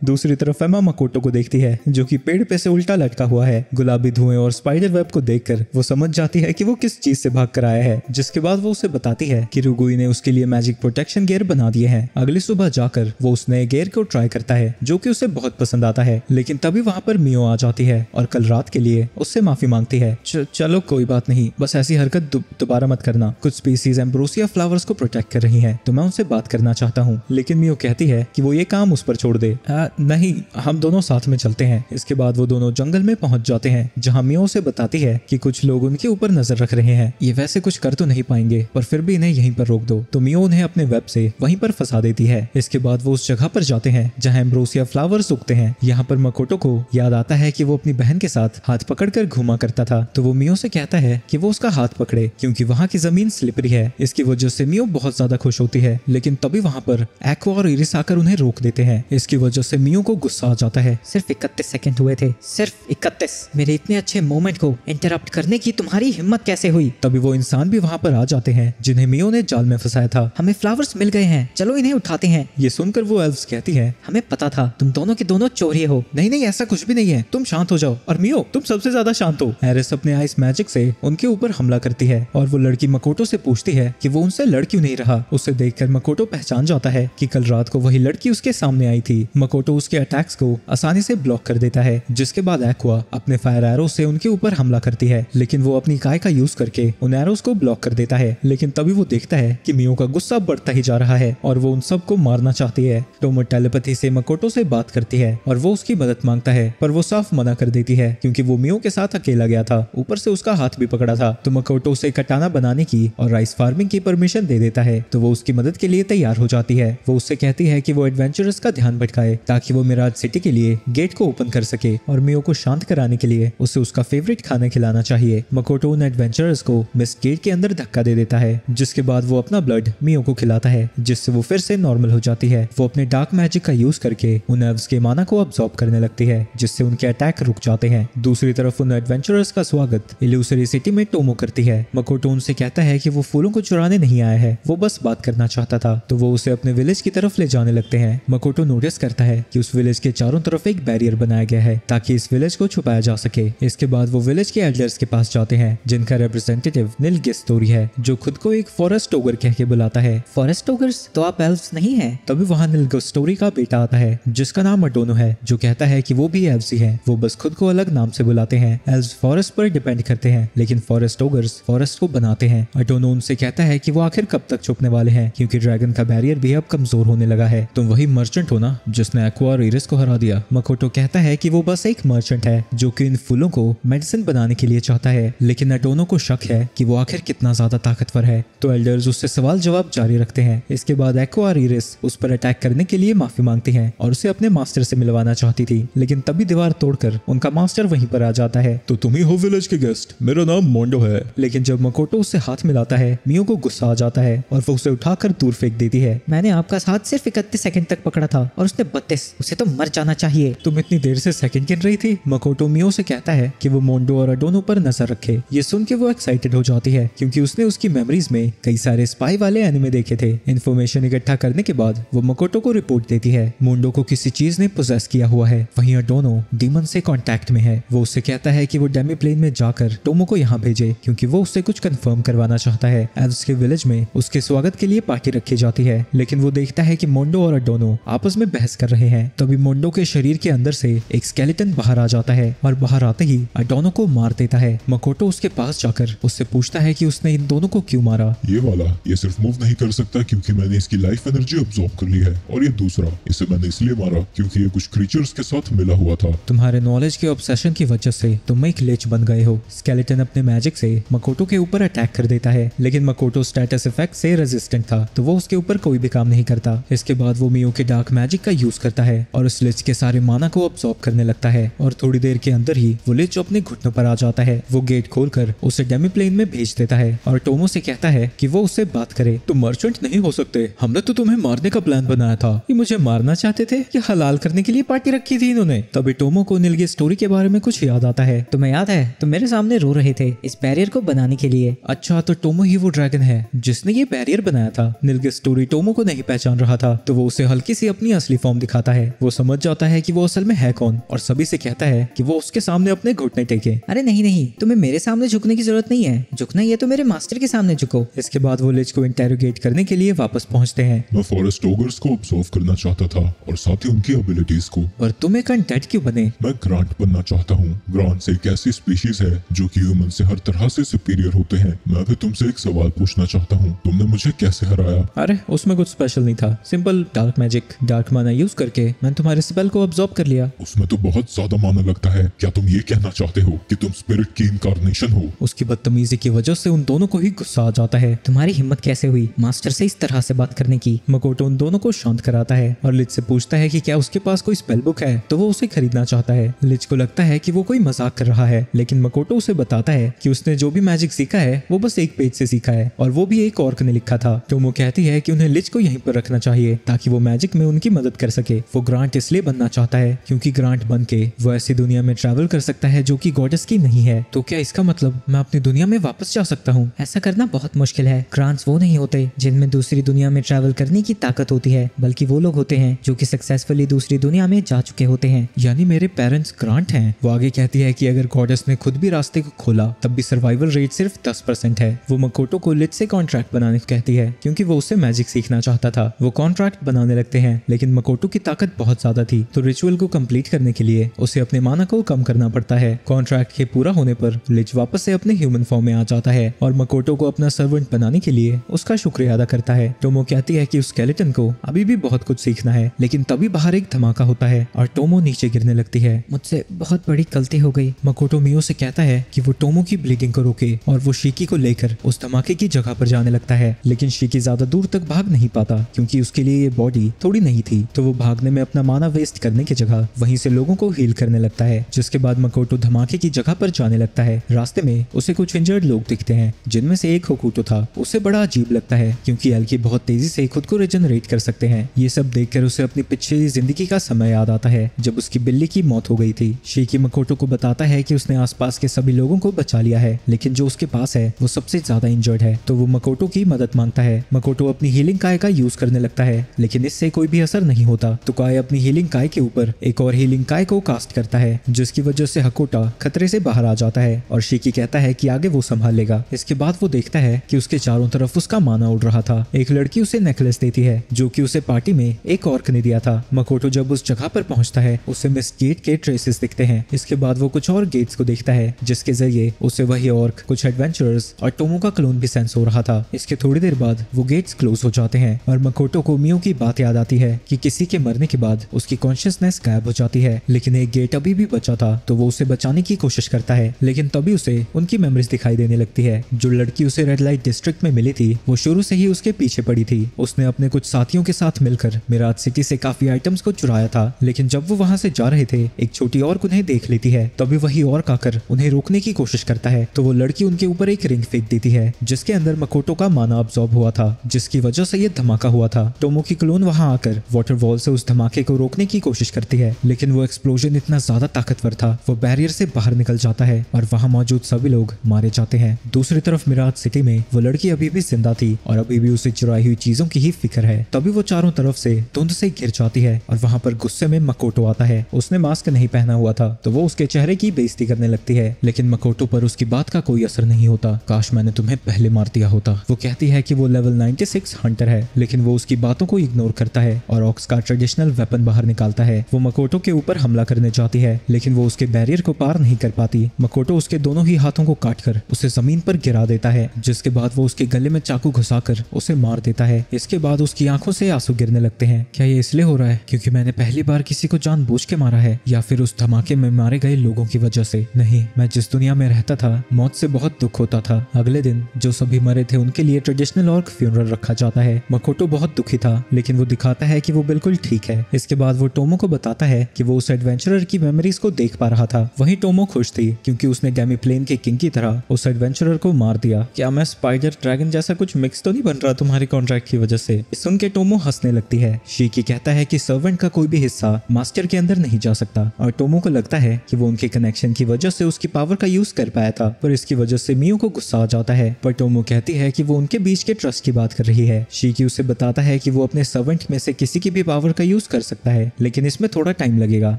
दूसरी तरफ एमा मकोटो को देखती है जो कि पेड़ पे से उल्टा लटका हुआ है। गुलाबी धुएं और स्पाइडर वेब को देखकर वो समझ जाती है कि वो किस चीज से भाग कर आया है, जिसके बाद वो उसे बताती है कि रुगुई ने उसके लिए मैजिक प्रोटेक्शन गियर बना दिए हैं। अगली सुबह जाकर वो उस नए गियर को ट्राई करता है जो कि उसे बहुत पसंद आता है, लेकिन तभी वहाँ पर मियो आ जाती है और कल रात के लिए उससे माफी मांगती है। चलो कोई बात नहीं, बस ऐसी हरकत दोबारा मत करना। कुछ स्पीसीज एम्ब्रोसिया फ्लावर्स को प्रोटेक्ट कर रही है, तो मैं उनसे बात करना चाहता हूँ। लेकिन मियो कहती है कि वो ये काम उस पर छोड़ दे। नहीं, हम दोनों साथ में चलते हैं। इसके बाद वो दोनों जंगल में पहुंच जाते हैं, जहां मियो से बताती है कि कुछ लोग उनके ऊपर नजर रख रहे हैं। ये वैसे कुछ कर तो नहीं पाएंगे, पर फिर भी इन्हें यहीं पर रोक दो। तो मियो उन्हें अपने वेब से वहीं पर फंसा देती है। इसके बाद वो उस जगह पर जाते हैं जहां एम्ब्रोसिया फ्लावर्स उगते हैं। यहाँ पर मकोटो को याद आता है कि वो अपनी बहन के साथ हाथ पकड़कर घूमा करता था, तो वो मियो से कहता है कि वो उसका हाथ पकड़े क्योंकि वहाँ की जमीन स्लिपरी है। इसकी वजह से मियो बहुत ज्यादा खुश होती है, लेकिन तभी वहाँ पर एक्वा और इरिस आकर उन्हें रोक देते हैं। इसकी वजह से मियो को गुस्सा आ जाता है। सिर्फ 31 सेकंड हुए थे, सिर्फ 31। मेरे इतने अच्छे मोमेंट को इंटरप्ट करने की तुम्हारी हिम्मत कैसे हुई? तभी वो इंसान भी वहाँ पर आ जाते हैं जिन्हें मियो ने जाल में फंसाया था। हमें फ्लावर्स मिल गए हैं, चलो इन्हें उठाते हैं। ये सुनकर वो एल्व्स कहती है, हमें पता था तुम दोनों के दोनों चोरी हो। नहीं, ऐसा कुछ भी नहीं है, तुम शांत हो जाओ। और मियो, तुम सबसे ज्यादा शांत हो। एरिस अपने आइस मैजिक से उनके ऊपर हमला करती है और वो लड़की मकोटो से पूछती है कि वो उनसे लड़ क्यों नहीं रहा। उसे देखकर मकोटो पहचान जाता है कि कल रात को वही लड़की उसके सामने आई थी। मकोटो उसके अटैक्स को आसानी से ब्लॉक कर देता है, जिसके बाद एक्वा अपने फायर एरो से उनके ऊपर हमला करती है, लेकिन वो अपनी काय का यूज करके उन एरोस को ब्लॉक कर देता है। लेकिन तभी वो देखता है कि मियो का गुस्सा बढ़ता ही जा रहा है और वो उन सबको मारना चाहती है। टोमो टेलीपैथी से मकोटो से बात करती है और वो उसकी मदद मांगता है, पर वो साफ मना कर देती है क्योंकि वो मियो के साथ अकेला गया था, ऊपर से उसका हाथ भी पकड़ा था। तो मकोटो उसे कटाना बनाने की और राइस फार्मिंग की परमिशन दे देता है, तो वो उसकी मदद के लिए तैयार हो जाती है। वो उससे कहती है कि वो एडवेंचरर्स का ध्यान भटकाए ताकि वो मिराज सिटी के लिए गेट को ओपन कर सके और मियो को शांत कराने के लिए उसे उसका फेवरेट खाना खिलाना चाहिए। मकोटो उन एडवेंचरर्स को मिस गेट के अंदर धक्का दे देता है, जिसके बाद वो अपना ब्लड मियो को खिलाता है, जिससे वो फिर से नॉर्मल हो जाती है। वो अपने डार्क मैजिक का यूज करके उन एल्व्स के माना को अब्सॉर्ब करने लगती है, जिससे उनके अटैक रुक जाते हैं। दूसरी तरफ उन एडवेंचरर्स का स्वागत इल्यूसरी सिटी में टोमो करती है। मकोटो उनसे कहता है कि वो फूलों को चुराने नहीं आया है, वो बस बात करना चाहता था। तो वो उसे अपने विलेज की तरफ ले जाने लगते हैं। मकोटो नोटिस करता है कि उस विलेज के चारों तरफ एक बैरियर बनाया गया है ताकि इस विलेज को छुपाया जा सके। इसके बाद वो विलेज के एल्डर्स के पास जाते हैं जिनका रिप्रेजेंटेटिव नील गिस्टोरी है, जो खुद को एक फॉरेस्ट ओगर कह के बुलाता है। फॉरेस्ट ओगर्स? तो आप एल्व्स नहीं है? तभी वहाँ नील गिस्टोरी का बेटा आता है जिसका नाम अडोनो है, जो कहता है कि वो भी एल्व्स ही है, वो बस खुद को अलग नाम से बुलाते हैं। एल्व्स फॉरेस्ट पर डिपेंड करते हैं लेकिन फॉरेस्ट ओगर्स फॉरेस्ट को बनाते हैं। अडोनो उनसे कहता है कि वो आखिर कब तक छुपने वाले हैं क्योंकि ड्रैगन का बैरियर भी अब कमजोर होने लगा है। तुम वही मर्चेंट हो ना जिसने एक्वा और इरिस को हरा दिया? मकोटो कहता है कि वो बस एक मर्चेंट है जो कि इन फूलों को मेडिसिन बनाने के लिए चाहता है, लेकिन अडोनो को शक है कि वो आखिर कितना ज्यादा ताकतवर है। तो एल्डर्स उससे सवाल जवाब जारी रखते हैं। इसके बाद एक्वा और इरिस उस पर अटैक करने के लिए माफी मांगती हैं और उसे अपने मास्टर से मिलवाना चाहती थी, लेकिन तभी दीवार तोड़कर उनका मास्टर वहीं पर आ जाता है। तो तुम ही हो विलेज के गेस्ट, मेरा नाम मोंडो है। लेकिन जब मकोटो उससे हाथ मिलाता है मियो को गुस्सा आ जाता है और वो उसे उठाकर दूर फेंक देती है। मैंने आपका हाथ सिर्फ 31 सेकंड तक पकड़ा था और उसने 32। उसे तो मर जाना चाहिए। तुम इतनी देर से सेकंड गिन रही थी? मकोटो मियो से कहता है कि वो मोंडो और अडोनो पर नजर रखे। ये सुन के वो एक्साइटेड हो जाती है क्योंकि उसने उसकी मेमोरीज में कई सारे स्पाई वाले एनिमे देखे थे। इन्फॉर्मेशन इकट्ठा करने के बाद वो मकोटो को रिपोर्ट देती है मोंडो को किसी चीज ने पोजेस किया हुआ है। वहीं अडोनो डीमन से कांटेक्ट में है। वो उससे कहता है कि वो डेमी प्लेन में जाकर टोमो को यहाँ भेजे क्योंकि वो उससे कुछ कंफर्म करवाना चाहता है। एल्व्स के विलेज में उसके स्वागत के लिए पार्टी रखी जाती है, लेकिन वो देखता है कि मोंडो और अडोनो आपस में बहस कर रहे हैं। तभी मोंडो के शरीर के अंदर से एक स्केलेटन बाहर आ जाता है और बाहर आते ही अडोनो को मार देता है। मकोटो उसके पास जाकर उससे पूछता है कि उसने इन दोनों को क्यों मारा। ये वाला ये सिर्फ मूव नहीं कर सकता क्योंकि मैंने इसकी लाइफ एनर्जी अब्सॉर्ब कर ली है, और ये दूसरा इसे मैंने इसलिए मारा क्योंकि ये कुछ क्रीचर्स के साथ मिला हुआ था। तुम्हारे नॉलेज के ऑब्सेशन की वजह से तुम एक लेच बन गए हो। स्केलेटन अपने मैजिक से मकोटो के ऊपर अटैक कर देता है, लेकिन मकोटो स्टेटस इफेक्ट से रेजिस्टेंट था तो वो उसके ऊपर कोई भी काम नहीं करता। इसके बाद वो मियो के डार्क मैजिक का यूज करता है और उस लिच के सारे माना को अब्सॉर्ब करने लगता है और थोड़ी देर के अंदर ही वो लिच अपने घुटनों पर आ जाता है। वो गेट खोलकर उसे डेमी प्लेन में भेज देता है और टोमो से कहता है कि वो उससे बात करे। तुम मर्चेंट नहीं हो सकते, हमने तो तुम्हें मारने का प्लान बनाया था। ये मुझे मारना चाहते थे या हलाल करने के लिए पार्टी रखी थी इन्होंने? तभी टोमो को नील की स्टोरी के बारे में कुछ याद आता है। तुम्हें याद है तुम मेरे सामने रो रहे थे इस बैरियर को बनाने के लिए। अच्छा, तो टोमो ही वो ड्रैगन है जिसने ये बैरियर बनाया था। नील की स्टोरी टोमो को नहीं पहचान रहा था तो वो उसे हल्की सी अपनी असली फॉर्म दिखाता है। वो समझ जाता है कि वो असल में है कौन और सभी से कहता है कि वो उसके सामने अपने घुटने टेके। अरे नहीं नहीं, तुम्हें मेरे सामने झुकने की जरूरत नहीं है, झुकना ही है तो मेरे मास्टर के सामने झुको। इसके बाद वो लिच को इंटेरोगेट करने के लिए वापस पहुंचते हैं। मैं फॉरेस्ट ओगर्स को ऑब्जर्व करना चाहता था और साथ ही उनकी एबिलिटीज को। और तुम एक अनडेड क्यों बने? मैं ग्रांट बनना चाहता हूँ। ग्रांट्स एक ऐसी स्पीशीज है जो कि ह्यूमन से हर तरह से सुपीरियर होते हैं। मैं भी तुमसे एक सवाल पूछना चाहता हूँ, तुमने मुझे कैसे हराया? अरे उसमें कुछ स्पेशल नहीं था, सिंपल डार्क मैजिक, डार्क माना यूज करके मैंने तुम्हारे स्पेल को अब्सॉर्ब कर लिया। उसमें तो बहुत ज्यादा माना लगता है। क्या तुम ये कहना चाहते हो कि तुम स्पिरिट की इनकारनेशन हो? उसकी बदतमीजी की वजह से उन दोनों को ही गुस्सा आ जाता है। तुम्हारी हिम्मत कैसे हुई मास्टर से इस तरह से बात करने की? मकोटो उन दोनों को शांत कराता है और लिच से पूछता है कि क्या उसके पास कोई स्पेल बुक है, तो वो उसे खरीदना चाहता है। लिच को लगता है कि वो कोई मजाक कर रहा है, लेकिन मकोटो उसे बताता है कि उसने जो भी मैजिक सीखा है वो बस एक पेज से सीखा है और वो भी एक ऑर्क ने लिखा था। टोमो कहती है कि उन्हें लिच को यहीं पर रखना चाहिए ताकि वो मैजिक में उनकी मदद कर सके। वो ग्रांट इसलिए बनना चाहता है क्योंकि ग्रांट बन के वो ऐसी दुनिया में ट्रैवल कर सकता है जो कि गॉडेस की नहीं है। तो क्या इसका मतलब मैं अपनी दुनिया में वापस जा सकता हूँ? ऐसा करना बहुत मुश्किल है। ग्रांट्स वो नहीं होते जिनमें दूसरी दुनिया में ट्रैवल करने की ताकत होती है, बल्कि वो लोग होते हैं जो कि सक्सेसफुली दूसरी दुनिया में जा चुके होते हैं। यानी मेरे पेरेंट्स ग्रांट हैं। वो आगे कहती है कि अगर गॉडेस ने खुद भी रास्ते को खोला तब भी सर्वाइवल रेट सिर्फ 10% है। वो मकोटो को लिच से कॉन्ट्रैक्ट बनाने को कहती है क्योंकि वो उससे मैजिक सीखना चाहता था। वो कॉन्ट्रैक्ट बनाने लगते हैं, लेकिन मकोटो की ताकत बहुत ज्यादा थी तो रिचुअल को कंप्लीट करने के लिए उसे अपने माना को कम करना पड़ता है। कॉन्ट्रैक्ट के पूरा होने पर लिच वापस से अपने ह्यूमन फॉर्म में आ जाता है और मकोटो को अपना सर्वेंट बनाने के लिए उसका शुक्रिया अदा करता है। टोमो कहती है कि उस स्केलेटन को अभी भी बहुत कुछ सीखना है, लेकिन तभी बाहर एक धमाका होता है और टोमो नीचे गिरने लगती है। मुझसे बहुत बड़ी गलती हो गई। मकोटो मियो से कहता है कि वो टोमो की ब्लीडिंग को रोके और वो शिकी को लेकर उस धमाके की जगह पर जाने लगता है, लेकिन शिकी ज्यादा दूर तक भाग नहीं पाता क्योंकि उसके लिए ये बॉडी थोड़ी नहीं थी। तो वो भागने में अपना माना वेस्ट करने की जगह वहीं से लोगों को हील करने लगता है। जिसके बाद मकोटो धमाके की जगह पर जाने लगता है। रास्ते में उसे कुछ इंजर्ड लोग दिखते हैं जिनमें से एक होकुटो था। उसे बड़ा अजीब लगता है क्योंकि एल्की बहुत तेजी से खुद को रिजनरेट कर सकते हैं। ये सब देखकर उसे अपनी पिछली जिंदगी का समय याद आता है जब उसकी बिल्ली की मौत हो गई थी। शिकी मकोटो को बताता है कि उसने आसपास के सभी लोगों को बचा लिया है, लेकिन जो उसके पास है वो सबसे ज्यादा इंजर्ड है। तो वो मकोटो की मदद मांगता है। मकोटो अपनी हीलिंग काय का यूज करने लगता है, लेकिन इससे कोई भी असर नहीं होता। तो काय अपनी हीलिंग काय के ऊपर एक और हीलिंग काय को कास्ट करता है, जिसकी वजह से हकोटा खतरे से बाहर आ जाता है और शिकी कहता है कि आगे वो संभाल लेगा। इसके बाद वो देखता है कि उसके चारों तरफ उसका माना उड़ रहा था। एक लड़की उसे नेकलेस देती है जो कि उसे पार्टी में एक ऑर्क ने दिया था। मकोटो जब उस जगह पर पहुंचता है उसे मिस गेट के ट्रेसेस दिखते हैं। इसके बाद वो कुछ और गेट्स को देखता है जिसके जरिए उसे वही ऑर्क, कुछ एडवेंचरर्स और टोमो का क्लोन भी सेंस हो रहा था। इसके थोड़ी देर बाद वो गेट्स क्लोज हो जाते हैं और मकोटो को मियो की बात याद आती है कि किसी के मरने के बाद उसकी कॉन्शियसनेस गायब हो जाती है, लेकिन एक गेट अभी भी बचा था। तो वो उसे बचाने की कोशिश करता है, लेकिन तभी उसे उनकी मेमोरीज दिखाई देने लगती है। जो लड़की उसे रेड लाइट डिस्ट्रिक्ट में मिली थी वो शुरू से ही उसके पीछे पड़ी थी। उसने अपने कुछ साथियों के साथ मिलकर मिराज सिटी से काफी आइटम्स को चुराया था, लेकिन जब वो वहां से जा रहे थे एक छोटी ऑर्क उन्हें देख लेती है। तभी वही ऑर्क आकर उन्हें रोकने की कोशिश करता है, तो वो लड़की उनके ऊपर एक रिंग फेंक देती है जिसके अंदर मकोटो का माना अब्सॉर्ब हुआ था, जिसकी वजह से ये धमाका हुआ था। टोमो की क्लोन वहां आकर वाटरवॉल से उस धमाके को रोकने की कोशिश करती है, लेकिन वो एक्सप्लोजन इतना ज्यादा ताकतवर था वो बैरियर से बाहर निकल जाता है और वहां मौजूद सभी लोग मारे जाते हैं। दूसरी तरफ मिराज सिटी में वो लड़की अभी भी जिंदा थी और अभी भी उसे चुराई हुई चीजों की ही फिक्र है। तभी वो चारों तरफ से धुंध से घिर जाती है और वहां पर गुस्से में मकोटो आता है। उसने मास्क नहीं पहना हुआ था तो वो उसके चेहरे की बेइज्जती करने लगती है, लेकिन मकोटो पर उसकी बात का कोई असर नहीं होता। काश मैंने तुम्हें पहले मार दिया होता। वो कहती है कि वो लेवल 96 हंटर है, लेकिन वो उसकी बातों को इग्नोर करता है और ऑक्स का ट्रेडिशनल वेपन बाहर निकालता है। वो मकोटो के ऊपर हमला करने जाती है, लेकिन वो उसके बैरियर को पार नहीं कर पाती। मकोटो उसके दोनों ही हाथों को काटकर उसे जमीन पर गिरा देता है, जिसके बाद वो उसके गले में चाकू घुसाकर उसे मार देता है। इसके बाद उसकी आंखों से आंसू गिरने लगते हैं। क्या ये इसलिए हो रहा है क्योंकि मैंने पहली बार किसी को जानबूझ के मारा है, या फिर उस धमाके में मारे गए लोगों की वजह से? नहीं, मैं जिस दुनिया में रहता था मौत से बहुत दुख होता था। अगले दिन जो सभी मरे थे उनके लिए ट्रेडिशनल ऑर्क फ्यूनरल रखा जाता है। मकोटो बहुत दुखी था, लेकिन वो दिखाता है कि वो बिल्कुल ठीक है। इसके बाद वो टोमो को बताता है कि वो उस एडवेंचरर की मेमोरीज को देख पा रहा था। वहीं टोमो खुश थी क्योंकि उसने गैमी प्लेन के किंग की तरह उस एडवेंचरर को मार दिया। क्या मैं स्पाइडर ड्रैगन जैसा कुछ मिक्स तो नहीं बन रहा तुम्हारे कॉन्ट्रैक्ट की वजह से? सुन के टोमो हंसने लगती है। शिकी कहता है कि सर्वेंट का कोई भी हिस्सा मास्टर के अंदर नहीं जा सकता, और टोमो को लगता है कि वो उनके कनेक्शन की वजह से उसकी पावर का यूज कर पाया था, पर इसकी वजह से मियो को गुस्सा आ जाता है। पर टोमो कहती है कि वो उनके बीच के ट्रस्ट की बात कर रही है। शिकी उसे बताता है कि वो अपने सर्वेंट में से किसी की भी पावर का यूज कर सकता है, लेकिन इसमें थोड़ा टाइम लगेगा।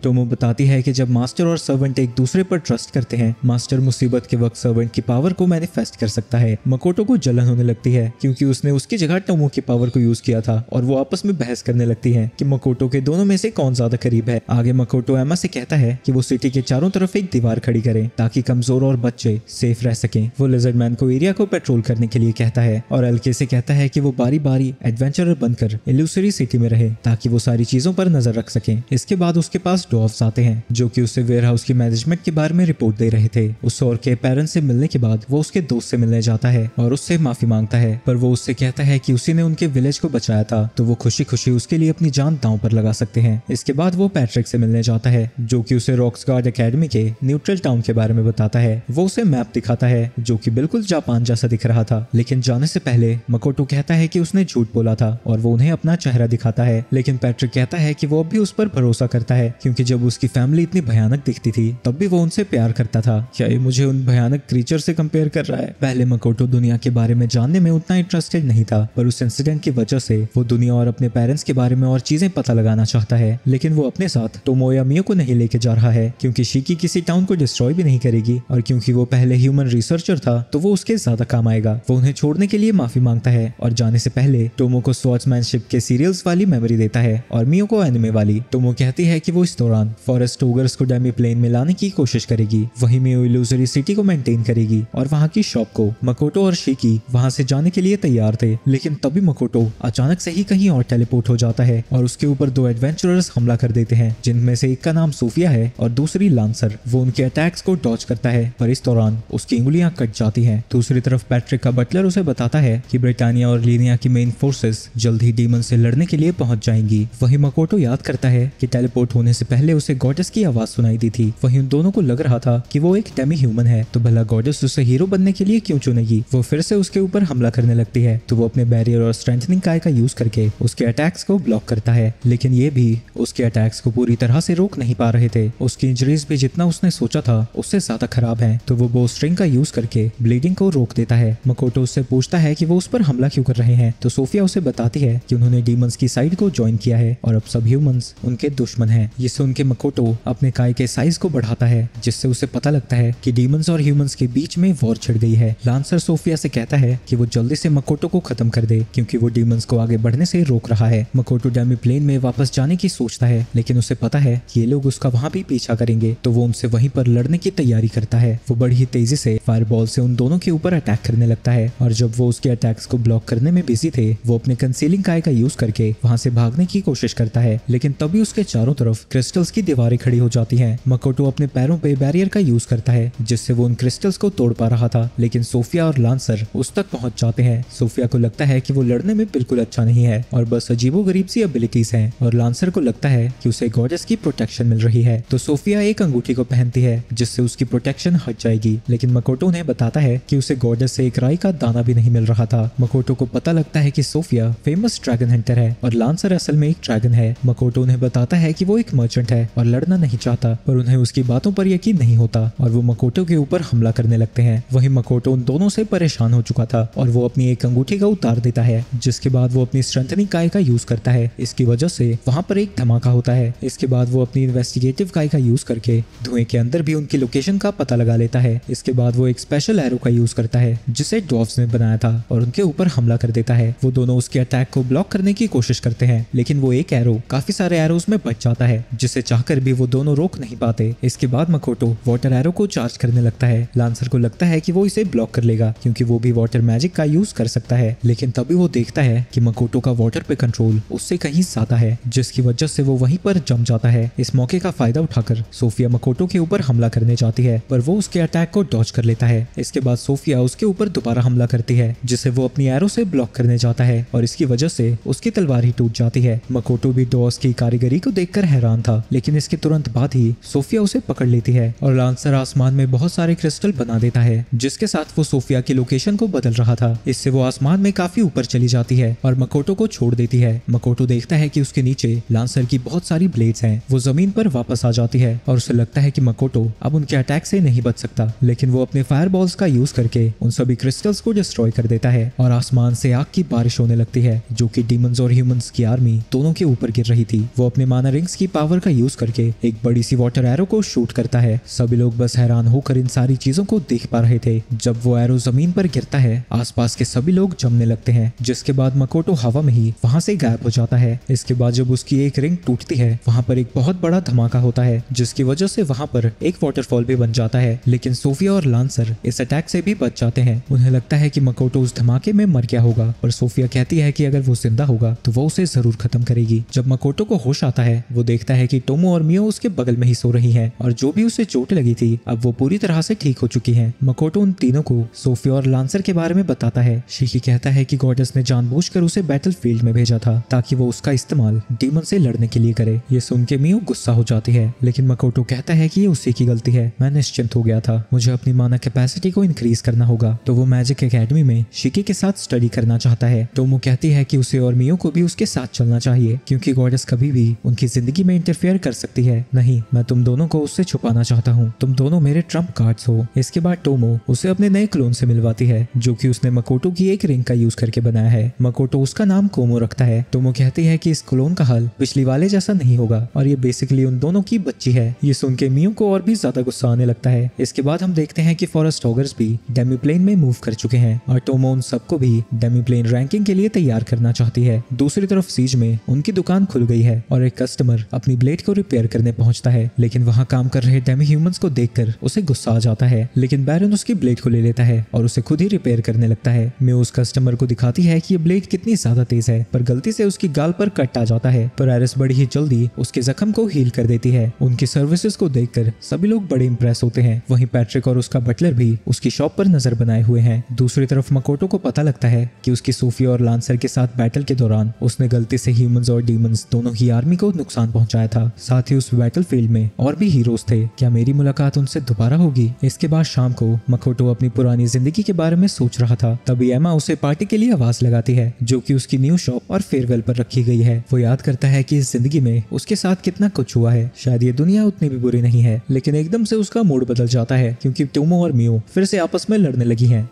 टोमो बताती है कि जब मास्टर और सर्वेंट एक दूसरे पर ट्रस्ट करते हैं, मास्टर मुसीबत के वक्त सर्वेंट की पावर को मैनिफेस्ट कर सकता है। मकोटो को जलन होने लगती है क्योंकि उसने उसकी जगह टोमो की पावर को यूज किया था, और वो आपस में बहस करने लगती है कि मकोटो के दोनों में से कौन ज्यादा करीब है। आगे मकोटो एमा से कहता है कि वो सिटी के चारों तरफ एक दीवार खड़ी करे ताकि कमजोर और बच्चे सेफ रह सकें। वो लिजर्ड मैन को एरिया को पेट्रोल करने के लिए कहता है, और एलके से कहता है कि वो बारी बारी एडवेंचरर बनकर इल्यूसरी सिटी में रहे ताकि वो सारी चीजों पर नजर रख सकें। इसके बाद उसके पास डॉर्फ्स आते हैं जो कि उसे वेयरहाउस की मैनेजमेंट के बारे में रिपोर्ट दे रहे थे। उस और के पेरेंट्स से मिलने के बाद वो उसके दोस्त से मिलने जाता है और उससे माफी मांगता है, पर वो उससे कहता है कि उसी ने उनके विलेज को बचाया था, तो वो खुशी खुशी उसके लिए अपनी जान दांव पर लगा सकते हैं। इसके बाद वो पैट्रिक से मिलने जाता है जो कि उसे रॉक्सगार्ड एकेडमी के न्यूट्रल टाउन के बारे में बताता है। वो उसे मैप दिखाता है जो कि बिल्कुल जापान जैसा दिख रहा था, लेकिन जाने से पहले मकोटो कहता है कि उसने झूठ बोला था और वो उन्हें अपना चेहरा दिखाता है, लेकिन पैट्रिक कहता है कि वो अब भी उस पर भरोसा करता है क्योंकि जब उसकी फैमिली इतनी भयानक दिखती थी तब भी वो उनसे प्यार करता था। क्या ये मुझे उन भयानक क्रीचर से कंपेयर कर रहा है? पहले मकोटो दुनिया के बारे में जानने में उतना इंटरेस्टेड नहीं था, पर उस इंसिडेंट की वजह से वो दुनिया और अपने पेरेंट्स के बारे में और चीजें पता लगाना चाहता है, लेकिन वो अपने साथ टोमो या मियो को नहीं लेके जा रहा है क्योंकि शिकी किसी टाउन को डिस्ट्रॉय भी नहीं करेगी, और क्योंकि वो पहले ह्यूमन रिसर्चर था तो वो उसके ज्यादा काम आएगा। वो उन्हें छोड़ने के लिए माफी मांगता है और जाने से पहले टोमो को स्वॉर्ड्समैनशिप के सीरियल्स वाली मेमोरी देता है और मियो को एनिमे वाली। टोमो कहती है कि वो इस दौरान फॉरेस्ट ओगर्स को डेमी प्लेन में लाने की कोशिश करेगी, वहीं मियो इल्यूजरी सिटी को मेंटेन करेगी और वहां की शॉप को। मकोटो और शिकी वहां से जाने के लिए तैयार थे, लेकिन तभी मकोटो अचानक से ही कहीं और टेलीपोर्ट हो जाता है और उसके ऊपर दो एडवेंचरर्स हमला कर देते हैं, जिनमें से एक का नाम सोफिया है और दूसरी लांसर। वो उनके अटैक्स को डॉज करता है, पर इस दौरान उसकी उंगलियां कट जाती हैं। दूसरी तरफ पैट्रिक का बटलर उसे बताता है कि ब्रिटानिया और लीनिया की मेन फोर्सेस जल्द ही डीमन से लड़ने के लिए पहुंच जाएंगी। वहीं मकोटो याद करता है कि टेलीपोर्ट होने से पहले उसे गॉडेस की आवाज सुनाई दी थी। वहीं उन दोनों को लग रहा था कि वो एक डेमी ह्यूमन है, तो भला गॉडेस उसे हीरो बनने के लिए क्यों चुनेगी। वो फिर से उसके ऊपर हमला करने लगती है, तो वो अपने बैरियर और स्ट्रेंथनिंग काय का यूज करके उसके अटैक्स को ब्लॉक करता है, लेकिन ये भी उसके अटैक्स को पूरी तरह से रोक नहीं पा रहे थे। उसकी इंजरीज भी जितना उसने सोचा था उससे ज्यादा खराब है, तो वो बो स्ट्रिंग का यूज करके ब्लीडिंग को रोक देता है। मकोटो उससे पूछता है कि वो उस पर हमला क्यों कर रहे हैं, तो सोफिया उसे बताती है कि उन्होंने डीमंस की साइड को ज्वाइन किया है और अब सब ह्यूमंस उनके दुश्मन हैं। ये सुन के मकोटो अपने काय के साइज को बढ़ाता है, जिससे उसे पता लगता है कि डीमंस और ह्यूमंस के बीच में वॉर छिड़ गई है। लांसर सोफिया से कहता है कि वो जल्दी से मकोटो को खत्म कर दे, क्योंकि वो डीमंस को आगे बढ़ने से रोक रहा है। मकोटो डेमी प्लेन में वापस जाने की सोचता है, लेकिन उसे पता है कि ये लोग उसका वहाँ भी पीछा करेंगे, तो वो उनसे वहीं पर लड़ने की तैयारी करता है। वो बड़ी ही तेजी से फायरबॉल से उन दोनों के ऊपर अटैक करने लगता है, और जब वो उसके अटैक्स को ब्लॉक करने में बिजी थे, वो अपने कंसीलिंग काय का यूज करके वहाँ से भागने की कोशिश करता है, लेकिन तभी उसके चारों तरफ क्रिस्टल्स की दीवारें खड़ी हो जाती हैं। मकोटो अपने पैरों पे बैरियर का यूज करता है, जिससे वो उन क्रिस्टल्स को तोड़ पा रहा था, लेकिन सोफिया और लांसर उस तक पहुंच जाते हैं। सोफिया को लगता है कि वो लड़ने में बिल्कुल अच्छा नहीं है और बस अजीबोगरीब सी एबिलिटीज हैं, और लांसर को लगता है कि उसे गॉडेस की प्रोटेक्शन मिल रही है, तो सोफिया एक अंगूठी को पहनती है जिससे उसकी प्रोटेक्शन हट जाएगी। लेकिन मकोटो उन्हें बताता है कि उसे गॉडेस से एक राई का दाना भी नहीं मिल रहा था। मकोटो को पता लगता है कि सोफिया फेमस ड्रैगन हंटर है और लांसर असल में एक ड्रैगन है। मकोटो उन्हें बताता है कि वो एक मर्चेंट है और लड़ना नहीं चाहता, पर उन्हें उसकी बातों पर यकीन नहीं होता और वो मकोटो के ऊपर हमला करने लगते हैं। वहीं मकोटो उन दोनों से परेशान हो चुका था और वो अपनी एक अंगूठी का उतार देता है, जिसके बाद वो अपनी स्ट्रेंथनिंग काय का यूज करता है। इसकी वजह से वहां पर एक धमाका होता है। इसके बाद वो अपनी इन्वेस्टिगेटिव काय का यूज करके धुएं के अंदर भी उनकी लोकेशन का पता लगा लेता है। इसके बाद वो एक स्पेशल एरो का यूज करता है जिसे ड्वार्फ्स ने बनाया था और उनके ऊपर हमला कर देता है। वो दोनों उसके अटैक को ब्लॉक करने की कोशिश करते हैं, लेकिन वो एक एरो काफी सारे एरोज में बच जाता है, जिसे चाहकर भी वो दोनों रोक नहीं पाते। इसके बाद मकोटो वाटर एरो को चार्ज करने लगता है। लांसर को लगता है कि वो इसे ब्लॉक कर लेगा, क्योंकि वो भी वाटर मैजिक का यूज कर सकता है, लेकिन तभी वो देखता है कि मकोटो का वाटर पे कंट्रोल उससे कहीं ज्यादा है, जिसकी वजह से वो वहीं पर जम जाता है। इस मौके का फायदा उठाकर सोफिया मकोटो के ऊपर हमला करने जाती है, पर वो उसके अटैक को डॉज कर लेता है। इसके बाद सोफिया उसके ऊपर दोबारा हमला करती है, जिसे वो अपनी एरो से ब्लॉक करने जाता है और इसकी वजह से उसकी तलवार ही टूट जाती है। मकोटो भी डॉस की कारीगरी को देखकर हैरान था, लेकिन इसके तुरंत बाद ही सोफिया उसे पकड़ लेती है और लांसर आसमान में बहुत सारे क्रिस्टल बना देता है, जिसके साथ वो सोफिया की लोकेशन को बदल रहा था। इससे वो आसमान में काफी ऊपर चली जाती है और मकोटो को छोड़ देती है। मकोटो देखता है कि उसके नीचे लांसर की बहुत सारी ब्लेड्स हैं। वो जमीन पर वापस आ जाती है और उसे लगता है कि मकोटो अब उनके अटैक से नहीं बच सकता, लेकिन वो अपने फायरबॉल्स का यूज करके उन सभी क्रिस्टल्स को डिस्ट्रॉय कर देता है और आसमान से आग की बारिश होने लगती है, जो कि डीमंस और ह्यूमंस की आर्मी दोनों के ऊपर गिर रही थी। वो अपने माना रिंग्स की पावर का यूज करके एक बड़ी सी वाटर एरो को शूट करता है। सभी लोग बस हैरान होकर इन सारी चीजों को देख पा रहे थे। जब वो एरो जमीन पर गिरता है, आसपास के सभी लोग जमने लगते हैं, जिसके बाद मकोटो हवा में ही वहां से गायब हो जाता है। इसके बाद जब उसकी एक रिंग टूटती है, वहां पर एक बहुत बड़ा धमाका होता है, जिसकी वजह से वहां पर एक वाटरफॉल भी बन जाता है। लेकिन सोफिया और लांसर इस अटैक से भी बच जाते हैं। उन्हें लगता है कि मकोटो उस धमाके में मर गया होगा, और सोफिया कहती है कि अगर वो जिंदा होगा तो वो उसे जरूर खत्म करेगी। जब मकोटो को होश आता है, वो देखता है कि टोमो और मियो उसके बगल में ही सो रही हैं, और जो भी उसे चोट लगी थी अब वो पूरी तरह से ठीक हो चुकी हैं। मकोटो उन तीनों को सोफिया और लांसर के बारे में बताता है। शिकी कहता है कि गॉडेस ने जानबूझकर उसे बैटलफील्ड में भेजा था ताकि वो उसका इस्तेमाल डीमन से लड़ने के लिए करे। ये सुन के मियो गुस्सा हो जाती है, लेकिन मकोटो कहता है कि ये उसी की गलती है। मैं निश्चिंत हो गया था, मुझे अपनी माना कैपेसिटी को इंक्रीज करना होगा। तो वो मैजिक एकेडमी में शिकी के साथ स्टडी करना चाहता है। टोमो कहती है कि उसे और मियो को भी उसके साथ चलना चाहिए, क्योंकि गॉडेस कभी भी उनकी जिंदगी में इंटरफेयर कर सकती है। नहीं, मैं तुम दोनों को उससे छुपाना चाहता हूँ, तुम दोनों मेरे ट्रम्प कार्ड्स हो। इसके बाद टोमो उसे अपने नए क्लोन से मिलवाती है, जो कि उसने मकोटो की एक रिंग का यूज करके बनाया है। मकोटो उसका नाम कोमो रखता है। टोमो कहती है कि इस क्लोन का हल पिछली वाले जैसा नहीं होगा और ये बेसिकली उन दोनों की बच्ची है। ये सुन के मियो को और भी ज्यादा गुस्सा आने लगता है। इसके बाद हम देखते हैं कि फॉरेस्ट ऑगर्स भी डेमी प्लेन में मूव कर चुके हैं और टोमो उन सबको भी डेमी प्लेन रैंकिंग के लिए तैयार करना चाहती है। दूसरी तरफ सीज में उनकी दुकान खुल गई है और एक कस्टमर अपनी ब्लेड को रिपेयर करने पहुंचता है, लेकिन वहां काम कर रहे डेमी ह्यूमंस को देखकर उसे गुस्सा आ जाता है। लेकिन बैरन उसकी ब्लेड को ले लेता है और उसे खुद ही रिपेयर करने लगता है। मियो उस कस्टमर को दिखाती है कि ये ब्लेड कितनी ज्यादा तेज है, पर गलती से उसकी गाल पर कट आ जाता है, पर एरिस बड़ी ही जल्दी उसके जख्म को हील कर देती है। उनकी सर्विसेज को देखकर सभी लोग बड़े इंप्रेस होते हैं। वहीं पैट्रिक और उसका बटलर भी उसकी शॉप पर नजर बनाए हुए हैं। दूसरी तरफ मकोटो को पता लगता है कि उसकी सोफिया और लांसर के साथ बैटल के दौरान उसने गलती से ह्यूमंस और डीमंस दोनों ही आर्मी को नुकसान पहुंचाया था। साथ ही उस बैटलफील्ड में और भी हीरोज थे। क्या मेरी मुलाकात उनसे दोबारा होगी? इसके बाद शाम को मकोटो अपनी पुरानी जिंदगी के बारे में सोच रहा था, तभी एमा उसे पार्टी के लिए आवाज लगाती है, जो कि उसकी न्यू शॉप और फेयरवेल पर रखी गई है। वो याद करता है कि इस जिंदगी में उसके साथ कितना कुछ हुआ है, शायद ये दुनिया उतनी भी बुरी नहीं है। लेकिन एकदम से उसका मूड बदल जाता है, क्योंकि टोमो और मियो फिर से आपस में लड़ने लगी हैं।